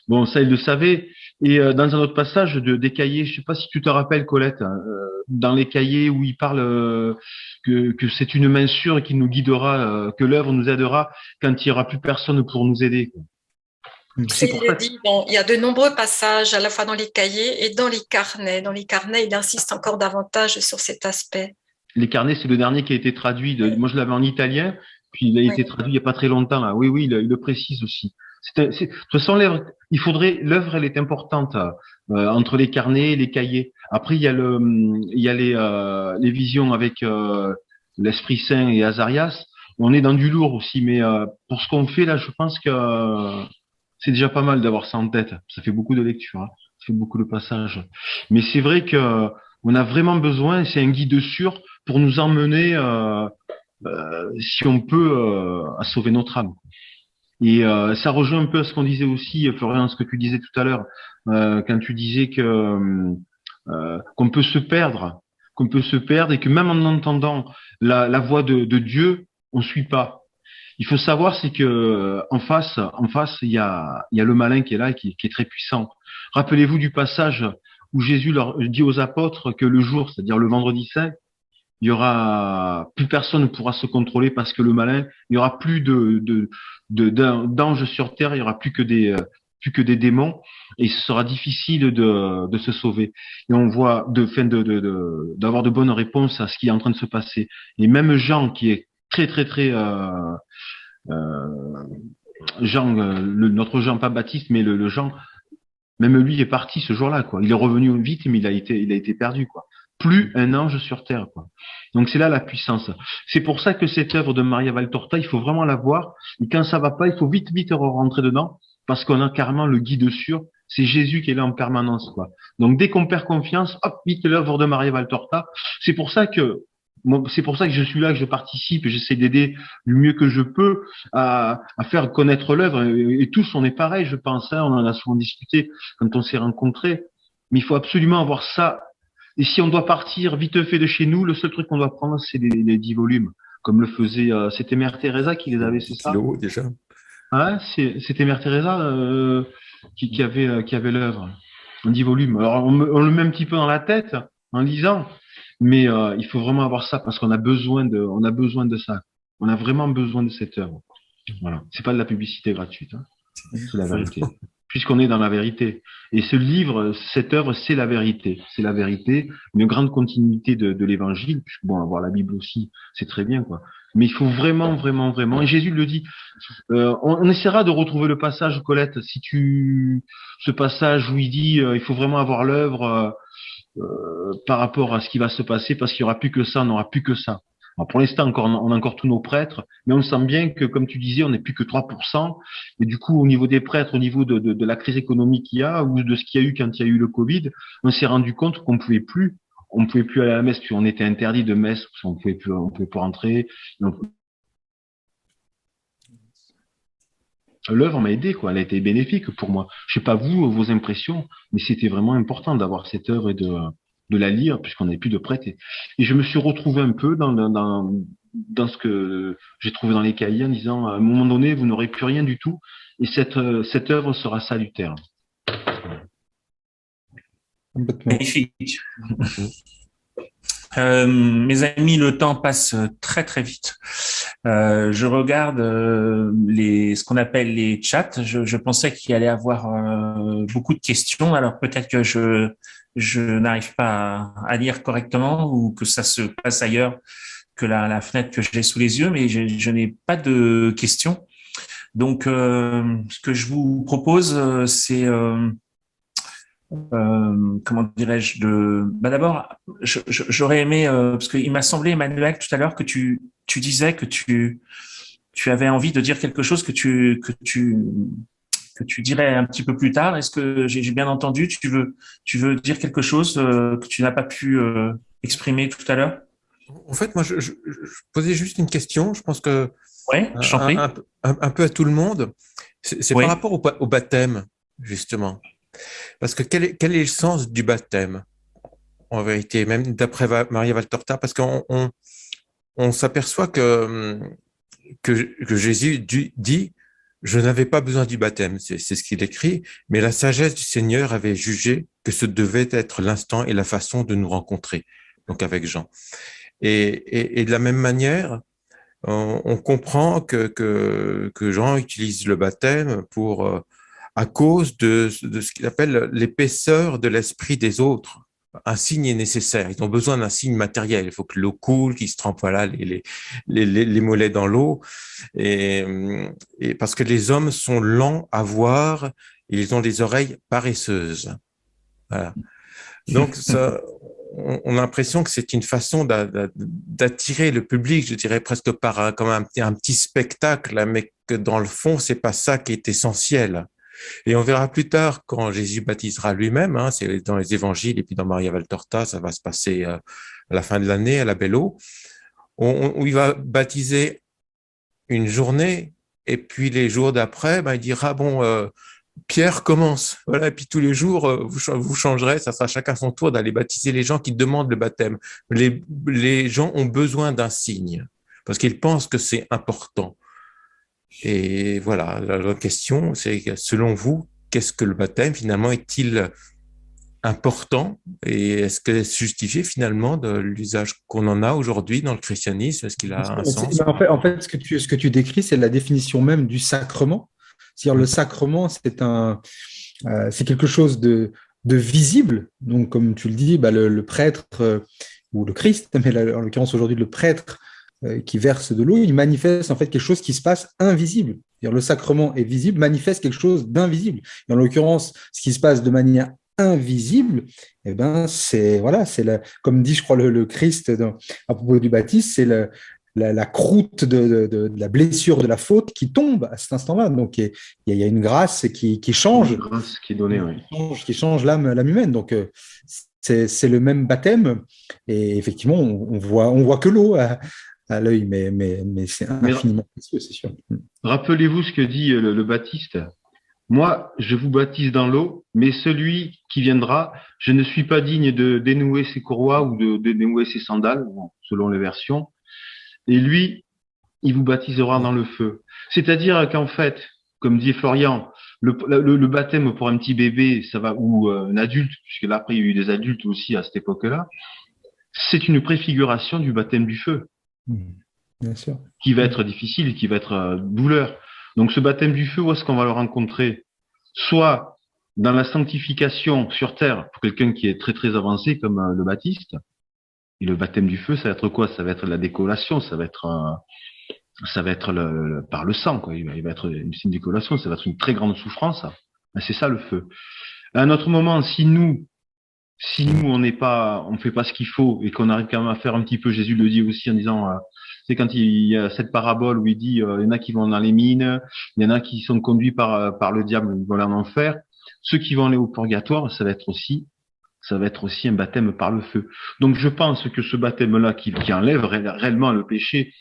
bon, ça, il le savait. Et dans un autre passage des cahiers, je sais pas si tu te rappelles, Colette, dans les cahiers où il parle que c'est une main sûre et qui nous guidera, que l'œuvre nous aidera quand il y aura plus personne pour nous aider. C'est pour ça. Il y a de nombreux passages, à la fois dans les cahiers et dans les carnets. Dans les carnets, il insiste encore davantage sur cet aspect. Les carnets, c'est le dernier qui a été traduit. Moi, je l'avais en italien, puis il a été traduit il y a pas très longtemps là. Oui, il le précise aussi. De toute façon, l'œuvre, elle est importante entre les carnets et les cahiers. Après, il y a les visions avec l'Esprit Saint et Azarias. on est dans du lourd aussi. Mais pour ce qu'on fait là, je pense que c'est déjà pas mal d'avoir ça en tête. Ça fait beaucoup de lecture, hein. Ça fait beaucoup de passages. Mais c'est vrai que on a vraiment besoin. C'est un guide sûr pour nous emmener, si on peut, à sauver notre âme. Et ça rejoint un peu à ce qu'on disait aussi, Florian, ce que tu disais tout à l'heure, quand tu disais que qu'on peut se perdre et que même en entendant la voix de Dieu, on suit pas. Il faut savoir, c'est que en face, il y a le malin qui est là, et qui est très puissant. Rappelez-vous du passage où Jésus leur dit aux apôtres que le jour, c'est-à-dire le vendredi saint, il y aura plus personne ne pourra se contrôler parce que le malin, il y aura plus d'anges sur terre, il y aura plus que des démons et ce sera difficile de se sauver. Et on voit d'avoir de bonnes réponses à ce qui est en train de se passer. Et même Jean, qui est très notre Jean, pas Baptiste, mais le Jean, même lui est parti ce jour-là, quoi. Il est revenu vite, mais il a été perdu, quoi. Plus un ange sur terre, quoi. Donc c'est là la puissance. C'est pour ça que cette œuvre de Maria Valtorta, il faut vraiment la voir. Et quand ça va pas, il faut vite rentrer dedans, parce qu'on a carrément le guide sûr. C'est Jésus qui est là en permanence, quoi. Donc dès qu'on perd confiance, hop, vite l'œuvre de Maria Valtorta. C'est pour ça que je suis là, que je participe, et j'essaie d'aider du mieux que je peux à faire connaître l'œuvre. Et tous, on est pareil, je pense, hein, on en a souvent discuté quand on s'est rencontrés. Mais il faut absolument avoir ça. Et si on doit partir vite fait de chez nous, le seul truc qu'on doit prendre, c'est les 10 volumes. Comme le faisait, c'était Mère Teresa qui les avait, c'est ça? Déjà. Ouais, c'était Mère Teresa qui avait l'œuvre en 10 volumes. Alors on le met un petit peu dans la tête en lisant, mais il faut vraiment avoir ça parce qu'on a besoin de ça. On a vraiment besoin de cette œuvre. Voilà, c'est pas de la publicité gratuite, hein. C'est la vérité. Puisqu'on est dans la vérité. Et ce livre, cette œuvre, c'est la vérité. C'est la vérité, une grande continuité de l'évangile, puisque bon, avoir la Bible aussi, c'est très bien, quoi. Mais il faut vraiment, et Jésus le dit, on essaiera de retrouver le passage, Colette, ce passage où il dit, il faut vraiment avoir l'œuvre, par rapport à ce qui va se passer, parce qu'il n'y aura plus que ça, on n'aura plus que ça. Alors pour l'instant, on a encore tous nos prêtres, mais on sent bien que, comme tu disais, on n'est plus que 3%. Et du coup, au niveau des prêtres, au niveau de la crise économique qu'il y a, ou de ce qu'il y a eu quand il y a eu le Covid, on s'est rendu compte qu'on pouvait plus aller à la messe, puis on était interdit de messe, on pouvait plus rentrer. Donc, l'œuvre m'a aidé, quoi. Elle a été bénéfique pour moi. Je sais pas vous, vos impressions, mais c'était vraiment important d'avoir cette œuvre et de la lire, puisqu'on n'avait plus de prêtre. Et je me suis retrouvé un peu dans ce que j'ai trouvé dans les cahiers en disant, à un moment donné, vous n'aurez plus rien du tout, et cette œuvre sera salutaire. Magnifique. Mes amis, le temps passe très très vite. Je regarde ce qu'on appelle les chats. Je pensais qu'il allait y avoir beaucoup de questions. Alors peut-être que je n'arrive pas à lire correctement ou que ça se passe ailleurs que la fenêtre que j'ai sous les yeux, mais je n'ai pas de questions. Donc ce que je vous propose, c'est comment dirais-je, d'abord, j'aurais aimé, parce qu'il m'a semblé, Emmanuel, tout à l'heure, que tu disais que tu avais envie de dire quelque chose que tu dirais un petit peu plus tard. Est-ce que j'ai bien entendu? Tu veux dire quelque chose que tu n'as pas pu exprimer tout à l'heure? En fait, moi, je posais juste une question. Je pense que Ouais, je t'en prie. un peu à tout le monde. C'est Oui. par rapport au baptême, justement. Parce que quel est le sens du baptême, en vérité, même d'après Maria Valtorta, parce qu'on s'aperçoit que Jésus dit, je n'avais pas besoin du baptême, c'est ce qu'il écrit, mais la sagesse du Seigneur avait jugé que ce devait être l'instant et la façon de nous rencontrer, donc avec Jean. Et de la même manière, on comprend que Jean utilise le baptême à cause de ce qu'il appelle l'épaisseur de l'esprit des autres. Un signe est nécessaire. Ils ont besoin d'un signe matériel. Il faut que l'eau coule, qu'ils se trempent les mollets dans l'eau. Et parce que les hommes sont lents à voir et ils ont des oreilles paresseuses. Voilà. Donc, ça, on a l'impression que c'est une façon d'attirer le public, je dirais presque par comme un petit spectacle, hein, mais que dans le fond, c'est pas ça qui est essentiel. Et on verra plus tard quand Jésus baptisera lui-même, hein, c'est dans les évangiles et puis dans Maria Valtorta, ça va se passer à la fin de l'année à la Belle Eau, où il va baptiser une journée et puis les jours d'après, il dira Pierre commence, voilà, et puis tous les jours vous changerez, ça sera chacun son tour d'aller baptiser les gens qui demandent le baptême. Les gens ont besoin d'un signe parce qu'ils pensent que c'est important. Et voilà, la question, c'est selon vous, qu'est-ce que le baptême finalement est-il important et est-ce que c'est justifié finalement de l'usage qu'on en a aujourd'hui dans le christianisme? Est-ce qu'il a un sens? En fait, ce que tu décris, c'est la définition même du sacrement. C'est-à-dire le sacrement, c'est quelque chose de visible. Donc, comme tu le dis, le prêtre ou le Christ, mais en l'occurrence aujourd'hui le prêtre qui verse de l'eau, il manifeste en fait quelque chose qui se passe invisible. C'est-à-dire le sacrement est visible, manifeste quelque chose d'invisible. Et en l'occurrence, ce qui se passe de manière invisible, comme dit, je crois, le Christ à propos du baptême, c'est la croûte de la blessure de la faute qui tombe à cet instant-là. Donc, il y a une grâce qui change. Une grâce qui est donnée, oui. Qui change l'âme humaine. Donc, c'est le même baptême. Et effectivement, on voit que l'eau à l'œil, mais c'est infiniment précieux, c'est sûr. Rappelez-vous ce que dit le Baptiste. Moi, je vous baptise dans l'eau, mais celui qui viendra, je ne suis pas digne de dénouer ses courroies ou de dénouer ses sandales, selon les versions. Et lui, il vous baptisera dans le feu. C'est-à-dire qu'en fait, comme dit Florian, le baptême pour un petit bébé, ça va, ou un adulte, puisque là après il y a eu des adultes aussi à cette époque-là, c'est une préfiguration du baptême du feu. Bien sûr. Qui va être difficile, qui va être douleur. Donc ce baptême du feu, où est-ce qu'on va le rencontrer? Soit dans la sanctification sur terre, pour quelqu'un qui est très très avancé comme le Baptiste. Et le baptême du feu, ça va être quoi? Ça va être la décollation, ça va être par le sang, quoi. Il va être une décollation, ça va être une très grande souffrance. C'est ça le feu. À un autre moment, si nous on fait pas ce qu'il faut et qu'on arrive quand même à faire un petit peu, Jésus le dit aussi en disant, c'est quand il y a cette parabole où il dit, il y en a qui vont dans les mines, il y en a qui sont conduits par le diable, ils vont aller en enfer. Ceux qui vont aller au purgatoire, ça va être aussi un baptême par le feu. Donc je pense que ce baptême-là qui enlève réellement le péché,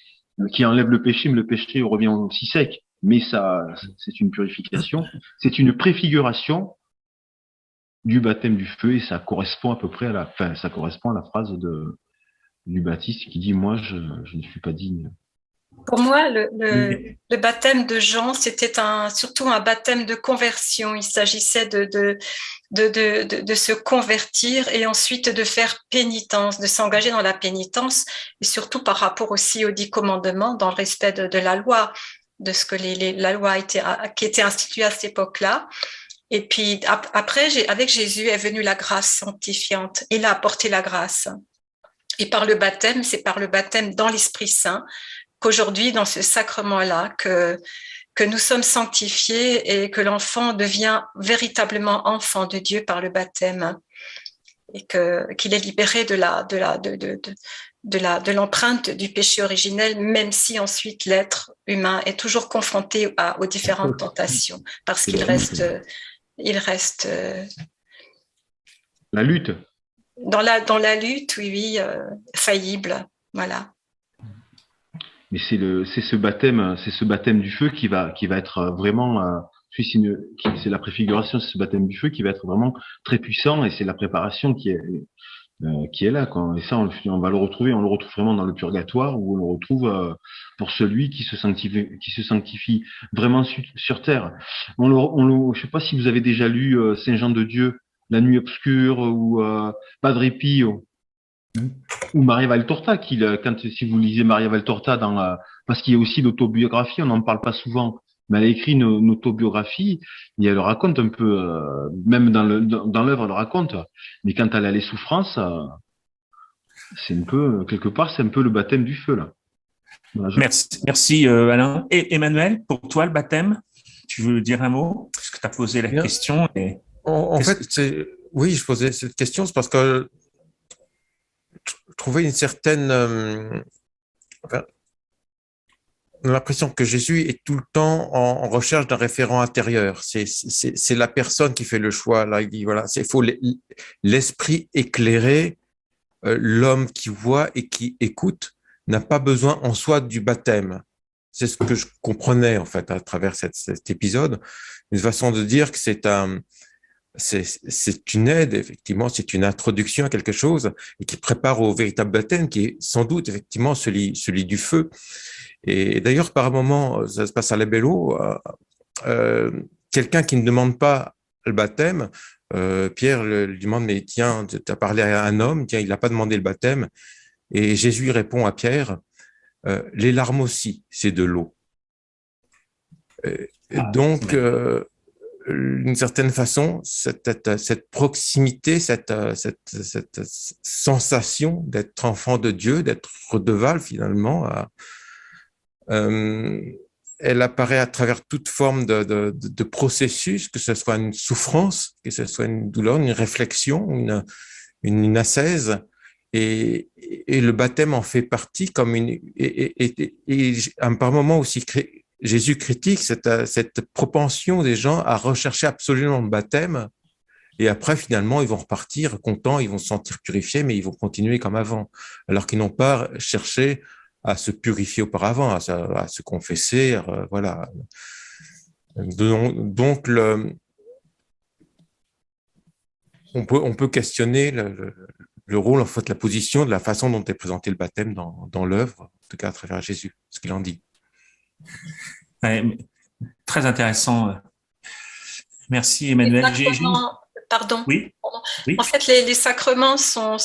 qui enlève le péché, mais le péché revient aussi sec. Mais ça, c'est une purification, c'est une préfiguration du baptême du feu, et ça correspond à peu près à la phrase du Baptiste qui dit, moi, je ne suis pas digne. Pour moi, le baptême de Jean, c'était surtout un baptême de conversion. Il s'agissait de se convertir et ensuite de faire pénitence, de s'engager dans la pénitence, et surtout par rapport aussi aux 10 commandements, dans le respect de la loi, de ce que la loi qui était instituée à cette époque-là. Et puis après, avec Jésus est venue la grâce sanctifiante. Il a apporté la grâce. Et par le baptême, c'est par le baptême dans l'Esprit Saint qu'aujourd'hui, dans ce sacrement-là, que nous sommes sanctifiés et que l'enfant devient véritablement enfant de Dieu par le baptême, et qu'il est libéré de l'empreinte du péché originel, même si ensuite l'être humain est toujours confronté aux différentes tentations, parce qu'il reste la lutte. Dans la lutte, oui, faillible, voilà. Mais c'est ce baptême du feu qui va être vraiment, c'est la préfiguration de ce baptême du feu qui va être vraiment très puissant, et c'est la préparation qui est là, quoi. Et ça, on va le retrouve vraiment dans le purgatoire, où on le retrouve pour celui qui se sanctifie vraiment sur terre. Je sais pas si vous avez déjà lu Saint Jean de Dieu, La nuit obscure, ou Padre Pio, ou Maria Valtorta, si vous lisez Maria Valtorta parce qu'il y a aussi l'autobiographie, on n'en parle pas souvent, mais elle a écrit une autobiographie, et elle raconte un peu, même dans l'œuvre elle le raconte, mais quand elle a les souffrances, c'est un peu, quelque part, c'est un peu le baptême du feu, là. Voilà, merci Alain. Et Emmanuel, pour toi, le baptême, tu veux dire un mot? Parce que tu as posé la question. En fait, oui, je posais cette question, c'est parce que trouvé une certaine... enfin, on a l'impression que Jésus est tout le temps en recherche d'un référent intérieur. C'est la personne qui fait le choix. Là, il dit, voilà, il faut l'esprit éclairé, l'homme qui voit et qui écoute n'a pas besoin en soi du baptême. C'est ce que je comprenais, en fait, à travers cet épisode. Une façon de dire que c'est une aide, effectivement, c'est une introduction à quelque chose et qui prépare au véritable baptême, qui est sans doute, effectivement, celui du feu. Et d'ailleurs, par un moment, ça se passe à la Bello, quelqu'un qui ne demande pas le baptême, Pierre lui demande, mais tiens, tu as parlé à un homme, tiens, il n'a pas demandé le baptême. Et Jésus répond à Pierre, les larmes aussi, c'est de l'eau. Donc, d'une certaine façon, cette proximité, cette sensation d'être enfant de Dieu, d'être redevable finalement, elle apparaît à travers toute forme de processus, que ce soit une souffrance, que ce soit une douleur, une réflexion, une ascèse, et le baptême en fait partie comme par moment aussi Jésus critique cette propension des gens à rechercher absolument le baptême, et après finalement ils vont repartir contents, ils vont se sentir purifiés, mais ils vont continuer comme avant, alors qu'ils n'ont pas cherché à se purifier auparavant, à se confesser, voilà. Donc on peut questionner le rôle, en fait, la position, de la façon dont est présenté le baptême dans l'œuvre, en tout cas à travers Jésus, ce qu'il en dit. Ouais, très intéressant. Merci Emmanuel. Pardon. Oui. Oui. En fait, les sacrements sont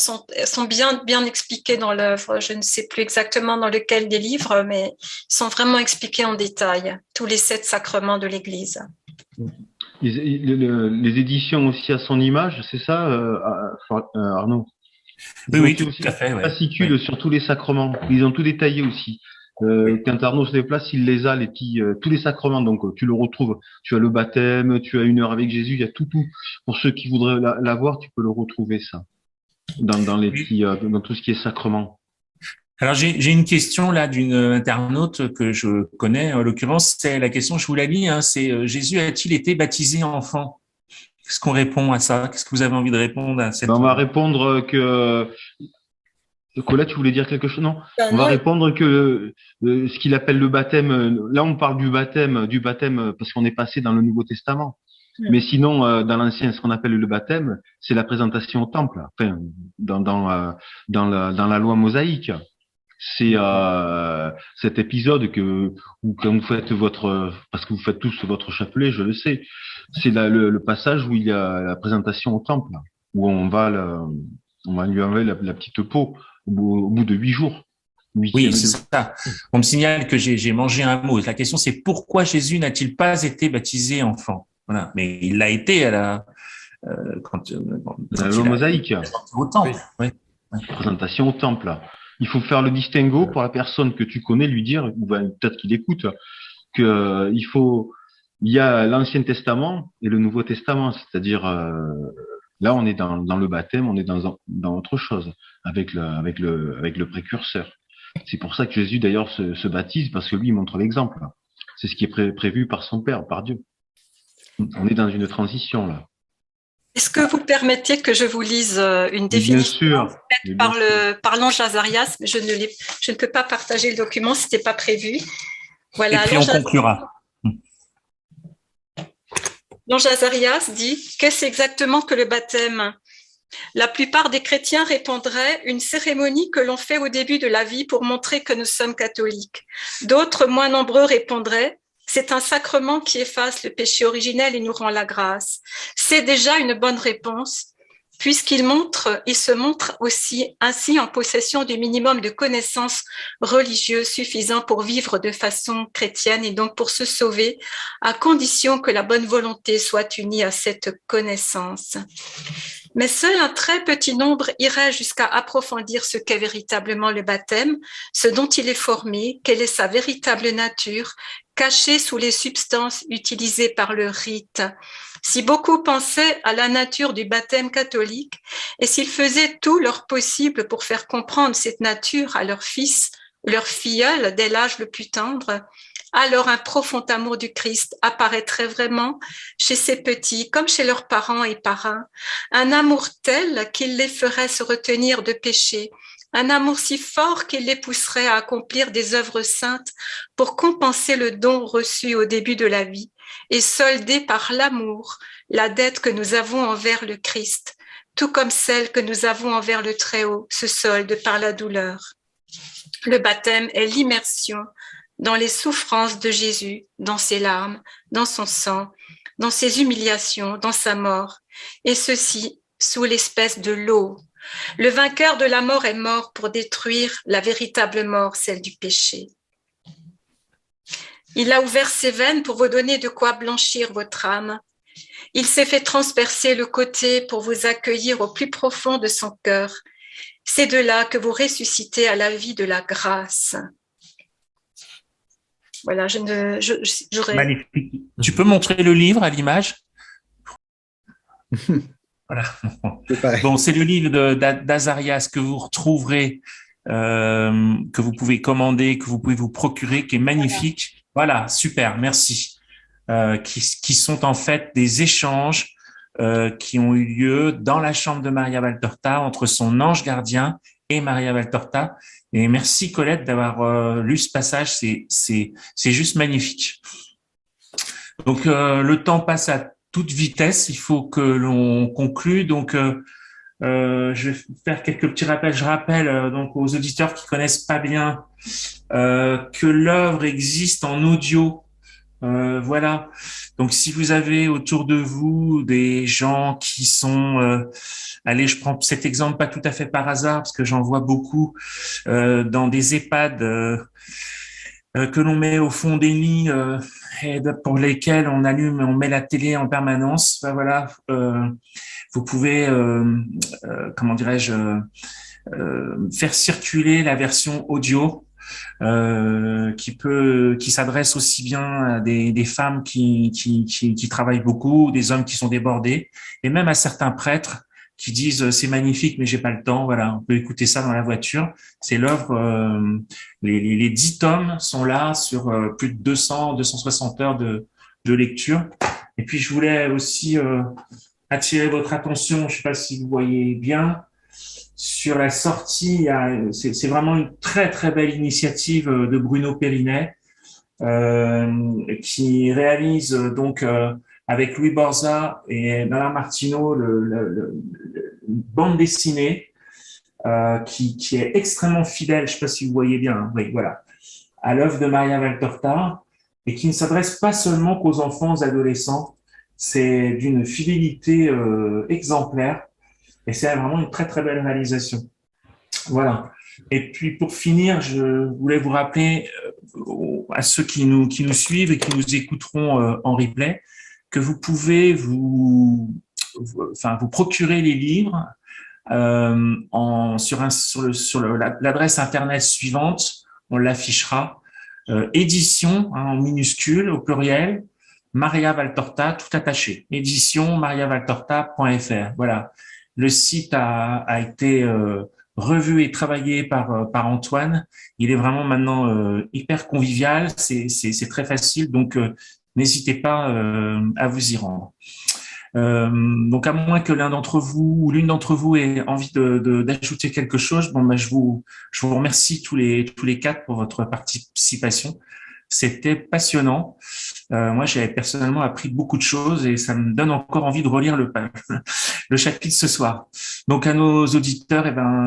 bien expliqués dans l'œuvre. Je ne sais plus exactement dans lequel des livres, mais ils sont vraiment expliqués en détail, tous les 7 sacrements de l'Église. Les éditions aussi à son image, c'est ça, Arnaud? Oui, tout à fait. Ouais. Fascicules sur tous les sacrements. Ils ont tout détaillé aussi. Quand Arnaud se déplace, il les a, tous les sacrements. Donc, tu le retrouves. Tu as le baptême, tu as 1 heure avec Jésus. Il y a tout. Pour ceux qui voudraient l'avoir, tu peux le retrouver, ça. Dans tout ce qui est sacrement. Alors, j'ai une question là d'une internaute que je connais, en l'occurrence, c'est la question, je vous la lis, c'est Jésus a-t-il été baptisé enfant? Qu'est-ce qu'on répond à ça? Qu'est-ce que vous avez envie de répondre à cette... On va répondre que... Colette, tu voulais dire quelque chose? Non. On va répondre que ce qu'il appelle le baptême, là on parle du baptême parce qu'on est passé dans le Nouveau Testament. Mais sinon, dans l'Ancien, ce qu'on appelle le baptême, c'est la présentation au temple, enfin, dans la loi mosaïque. C'est cet épisode où quand vous faites parce que vous faites tous votre chapelet, je le sais, c'est le passage où il y a la présentation au temple, où on va lui enlever la petite peau au bout de 8 jours. Oui, c'est ça. On me signale que j'ai mangé un mot. La question, c'est pourquoi Jésus n'a-t-il pas été baptisé enfant? Voilà. Mais il l'a été à la loi mosaïque. Au temple. Oui. Présentation au temple. Il faut faire le distinguo pour la personne que tu connais, lui dire, ou peut-être qu'il écoute, que il y a l'Ancien Testament et le Nouveau Testament, c'est-à-dire là on est dans le baptême, on est dans autre chose avec le précurseur. C'est pour ça que Jésus d'ailleurs se baptise, parce que lui il montre l'exemple. C'est ce qui est prévu par son Père, par Dieu. On est dans une transition là. Est-ce que vous permettez que je vous lise une définition faite par l'ange Azarias? Je ne peux pas partager le document, ce n'était pas prévu. Voilà. Et puis on conclura. L'ange Azarias dit « Qu'est-ce exactement que le baptême ?» La plupart des chrétiens répondraient « Une cérémonie que l'on fait au début de la vie pour montrer que nous sommes catholiques ». D'autres, moins nombreux, répondraient « C'est un sacrement qui efface le péché originel et nous rend la grâce. » C'est déjà une bonne réponse, puisqu'il se montre aussi ainsi en possession du minimum de connaissances religieuses suffisant pour vivre de façon chrétienne et donc pour se sauver, à condition que la bonne volonté soit unie à cette connaissance. Mais seul un très petit nombre irait jusqu'à approfondir ce qu'est véritablement le baptême, ce dont il est formé, quelle est sa véritable nature, cachée sous les substances utilisées par le rite. Si beaucoup pensaient à la nature du baptême catholique et s'ils faisaient tout leur possible pour faire comprendre cette nature à leur fils ou leur filleule dès l'âge le plus tendre, alors un profond amour du Christ apparaîtrait vraiment chez ces petits comme chez leurs parents et parrains, un amour tel qu'il les ferait se retenir de péché, un amour si fort qu'il les pousserait à accomplir des œuvres saintes pour compenser le don reçu au début de la vie et solder par l'amour la dette que nous avons envers le Christ, tout comme celle que nous avons envers le Très-Haut se solde par la douleur. Le baptême est l'immersion dans les souffrances de Jésus, dans ses larmes, dans son sang, dans ses humiliations, dans sa mort, et ceci sous l'espèce de lot. Le vainqueur de la mort est mort pour détruire la véritable mort, celle du péché. Il a ouvert ses veines pour vous donner de quoi blanchir votre âme. Il s'est fait transpercer le côté pour vous accueillir au plus profond de son cœur. C'est de là que vous ressuscitez à la vie de la grâce. Voilà, j'aurais... Magnifique. Tu peux montrer le livre à l'image? Voilà. Bon, c'est le livre d'Azarias que vous retrouverez, que vous pouvez commander, que vous pouvez vous procurer, qui est magnifique. Voilà, super, merci. Qui sont en fait des échanges qui ont eu lieu dans la chambre de Maria Valtorta entre son ange gardien et Maria Valtorta. Et merci Colette d'avoir lu ce passage, c'est juste magnifique. Donc le temps passe à toute vitesse, il faut que l'on conclue. Donc je vais faire quelques petits rappels. Je rappelle donc aux auditeurs qui connaissent pas bien que l'œuvre existe en audio. Voilà. Donc, si vous avez autour de vous des gens qui sont, allez, je prends cet exemple pas tout à fait par hasard parce que j'en vois beaucoup dans des EHPAD que l'on met au fond des lits et pour lesquels on allume, on met la télé en permanence. Ben voilà. Vous pouvez, comment dirais-je, faire circuler la version audio. Qui s'adresse aussi bien à des femmes qui travaillent beaucoup, des hommes qui sont débordés, et même à certains prêtres qui disent c'est magnifique mais j'ai pas le temps. Voilà, on peut écouter ça dans la voiture. C'est l'œuvre, les 10 tomes sont là sur plus de 260 heures de lecture. Et puis je voulais aussi attirer votre attention, je sais pas si vous voyez bien, sur la sortie, c'est vraiment une très très belle initiative de Bruno Perinet qui réalise donc avec Louis Borza et Bernard Martineau une bande dessinée qui est extrêmement fidèle, je ne sais pas si vous voyez bien, hein, oui, voilà, à l'œuvre de Maria Valtorta et qui ne s'adresse pas seulement qu'aux enfants, aux adolescents, c'est d'une fidélité exemplaire. Et c'est vraiment une très, très belle réalisation. Voilà. Et puis, pour finir, je voulais vous rappeler à ceux qui nous suivent et qui nous écouteront en replay que vous pouvez vous procurer les livres sur l'adresse internet suivante. On l'affichera. Édition, hein, en minuscule, au pluriel, Maria Valtorta, tout attaché. Édition mariavaltorta.fr. Voilà. Le site a été revu et travaillé par Antoine. Il est vraiment maintenant hyper convivial. C'est très facile, donc n'hésitez pas à vous y rendre. Donc à moins que l'un d'entre vous ou l'une d'entre vous ait envie d'ajouter quelque chose, bon, je vous remercie tous les quatre pour votre participation. C'était passionnant. Moi, j'avais personnellement appris beaucoup de choses et ça me donne encore envie de relire le chapitre ce soir. Donc, à nos auditeurs,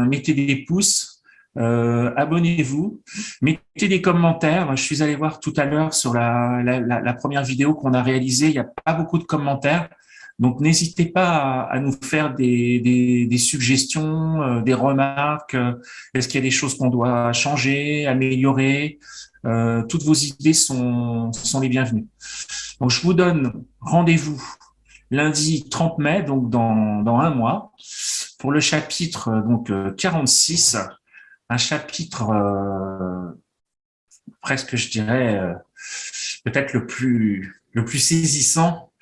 mettez des pouces, abonnez-vous, mettez des commentaires. Je suis allé voir tout à l'heure sur la première vidéo qu'on a réalisée. Il n'y a pas beaucoup de commentaires. Donc, n'hésitez pas à nous faire des suggestions, des remarques. Est-ce qu'il y a des choses qu'on doit changer, améliorer? Toutes vos idées sont les bienvenues. Donc, je vous donne rendez-vous lundi 30 mai, donc dans un mois, pour le chapitre 46, un chapitre presque, je dirais, peut-être le plus saisissant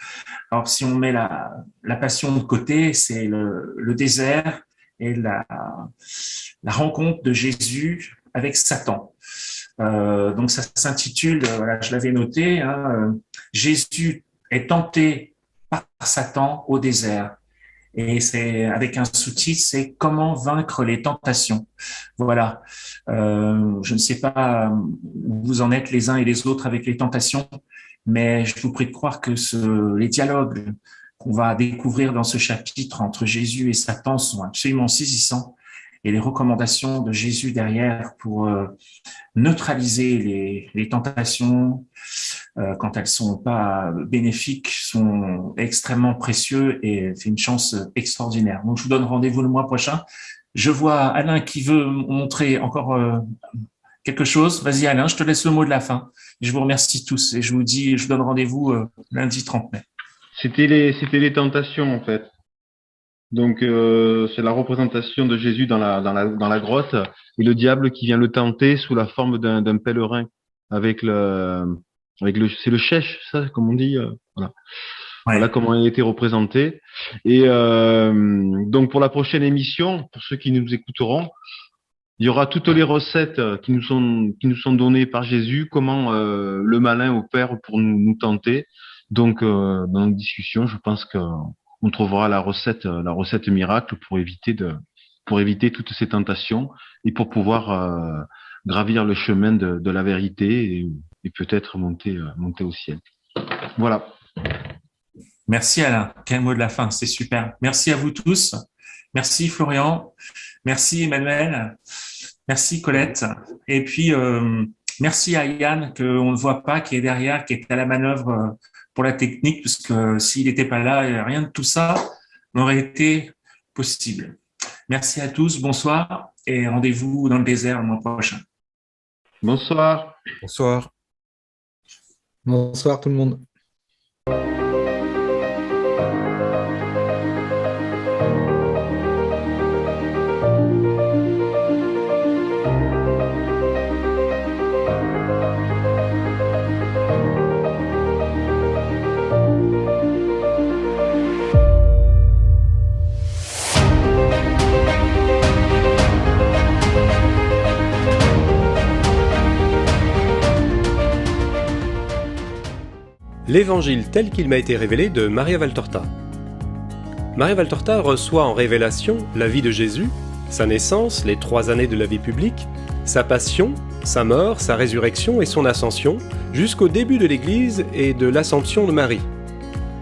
Alors, si on met la passion de côté, c'est le désert et la rencontre de Jésus avec Satan. Donc, ça s'intitule, voilà, je l'avais noté, hein, Jésus est tenté par Satan au désert. Et c'est avec un sous-titre, c'est comment vaincre les tentations. Voilà. Je ne sais pas où vous en êtes les uns et les autres avec les tentations, mais je vous prie de croire que les dialogues qu'on va découvrir dans ce chapitre entre Jésus et Satan sont absolument saisissants, et les recommandations de Jésus derrière pour neutraliser les tentations quand elles sont pas bénéfiques sont extrêmement précieux, et c'est une chance extraordinaire. Donc je vous donne rendez-vous le mois prochain. Je vois Alain qui veut montrer encore quelque chose. Vas-y Alain, je te laisse le mot de la fin. Je vous remercie tous et je vous donne rendez-vous lundi 30 mai. C'était les tentations en fait. Donc c'est la représentation de Jésus dans la grotte, et le diable qui vient le tenter sous la forme d'un pèlerin avec c'est le chèche, ça comme on dit, voilà. Ouais. Voilà comment il a été représenté. Et donc pour la prochaine émission, pour ceux qui nous écouteront, il y aura toutes les recettes qui nous sont données par Jésus, comment le malin opère pour nous tenter. Donc dans notre discussion, je pense qu'on trouvera la recette miracle pour éviter toutes ces tentations et pour pouvoir gravir le chemin de la vérité et peut-être monter au ciel. Voilà. Merci Alain. Quel mot de la fin, c'est super. Merci à vous tous. Merci Florian. Merci Emmanuel. Merci Colette. Et puis merci à Yann qu'on ne voit pas, qui est derrière, qui est à la manœuvre pour la technique, puisque s'il n'était pas là, rien de tout ça n'aurait été possible. Merci à tous. Bonsoir et rendez-vous dans le désert le mois prochain. Bonsoir. Bonsoir. Bonsoir tout le monde. L'Évangile tel qu'il m'a été révélé de Maria Valtorta. Maria Valtorta reçoit en révélation la vie de Jésus, sa naissance, les 3 années de la vie publique, sa passion, sa mort, sa résurrection et son ascension, jusqu'au début de l'Église et de l'Assomption de Marie.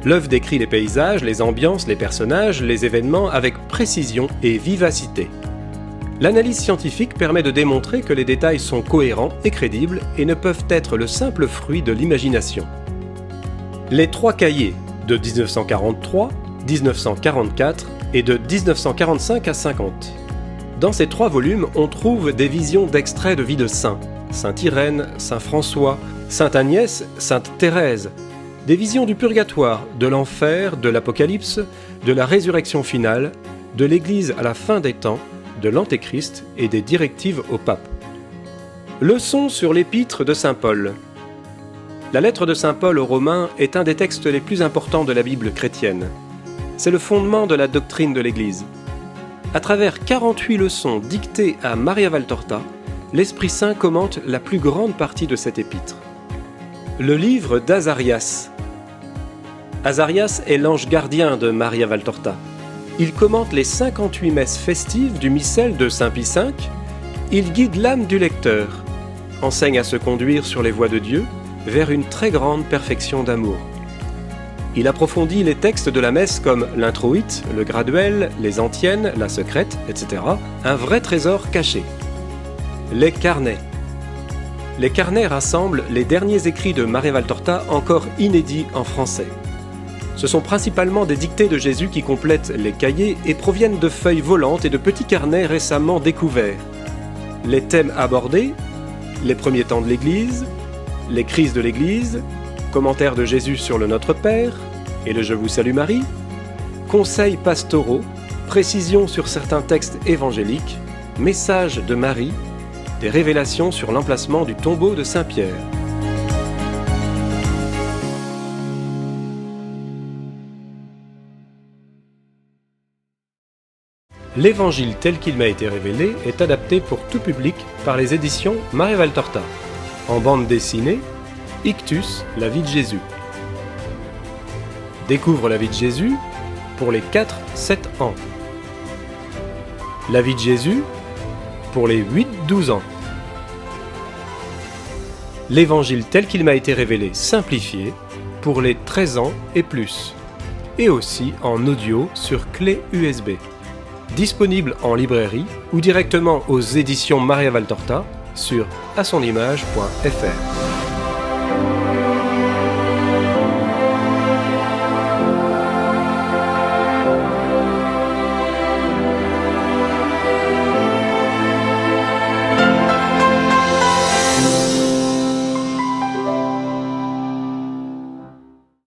L'œuvre décrit les paysages, les ambiances, les personnages, les événements avec précision et vivacité. L'analyse scientifique permet de démontrer que les détails sont cohérents et crédibles et ne peuvent être le simple fruit de l'imagination. Les 3 cahiers de 1943, 1944 et de 1945 à 50. Dans ces 3 volumes, on trouve des visions d'extraits de vie de saints, Sainte Irène, Saint François, Sainte Agnès, Sainte Thérèse, des visions du purgatoire, de l'enfer, de l'Apocalypse, de la résurrection finale, de l'Église à la fin des temps, de l'Antéchrist et des directives au pape. Leçon sur l'épître de Saint Paul. La lettre de Saint Paul aux Romains est un des textes les plus importants de la Bible chrétienne. C'est le fondement de la doctrine de l'Église. À travers 48 leçons dictées à Maria Valtorta, l'Esprit Saint commente la plus grande partie de cet épître. Le livre d'Azarias. Azarias est l'ange gardien de Maria Valtorta. Il commente les 58 messes festives du missel de Saint Pie V. Il guide l'âme du lecteur, enseigne à se conduire sur les voies de Dieu, vers une très grande perfection d'amour. Il approfondit les textes de la messe comme l'introïte, le graduel, les antiennes, la secrète, etc. Un vrai trésor caché. Les carnets. Les carnets rassemblent les derniers écrits de Maria Valtorta encore inédits en français. Ce sont principalement des dictées de Jésus qui complètent les cahiers et proviennent de feuilles volantes et de petits carnets récemment découverts. Les thèmes abordés, les premiers temps de l'Église, les crises de l'Église, commentaires de Jésus sur le Notre Père et le Je vous salue Marie, conseils pastoraux, précisions sur certains textes évangéliques, messages de Marie, des révélations sur l'emplacement du tombeau de Saint Pierre. L'Évangile tel qu'il m'a été révélé est adapté pour tout public par les éditions Maria Valtorta. En bande dessinée, Ictus, la vie de Jésus. Découvre la vie de Jésus pour les 4-7 ans. La vie de Jésus pour les 8-12 ans. L'Évangile tel qu'il m'a été révélé simplifié pour les 13 ans et plus. Et aussi en audio sur clé USB. Disponible en librairie ou directement aux éditions Maria Valtorta sur asonimage.fr.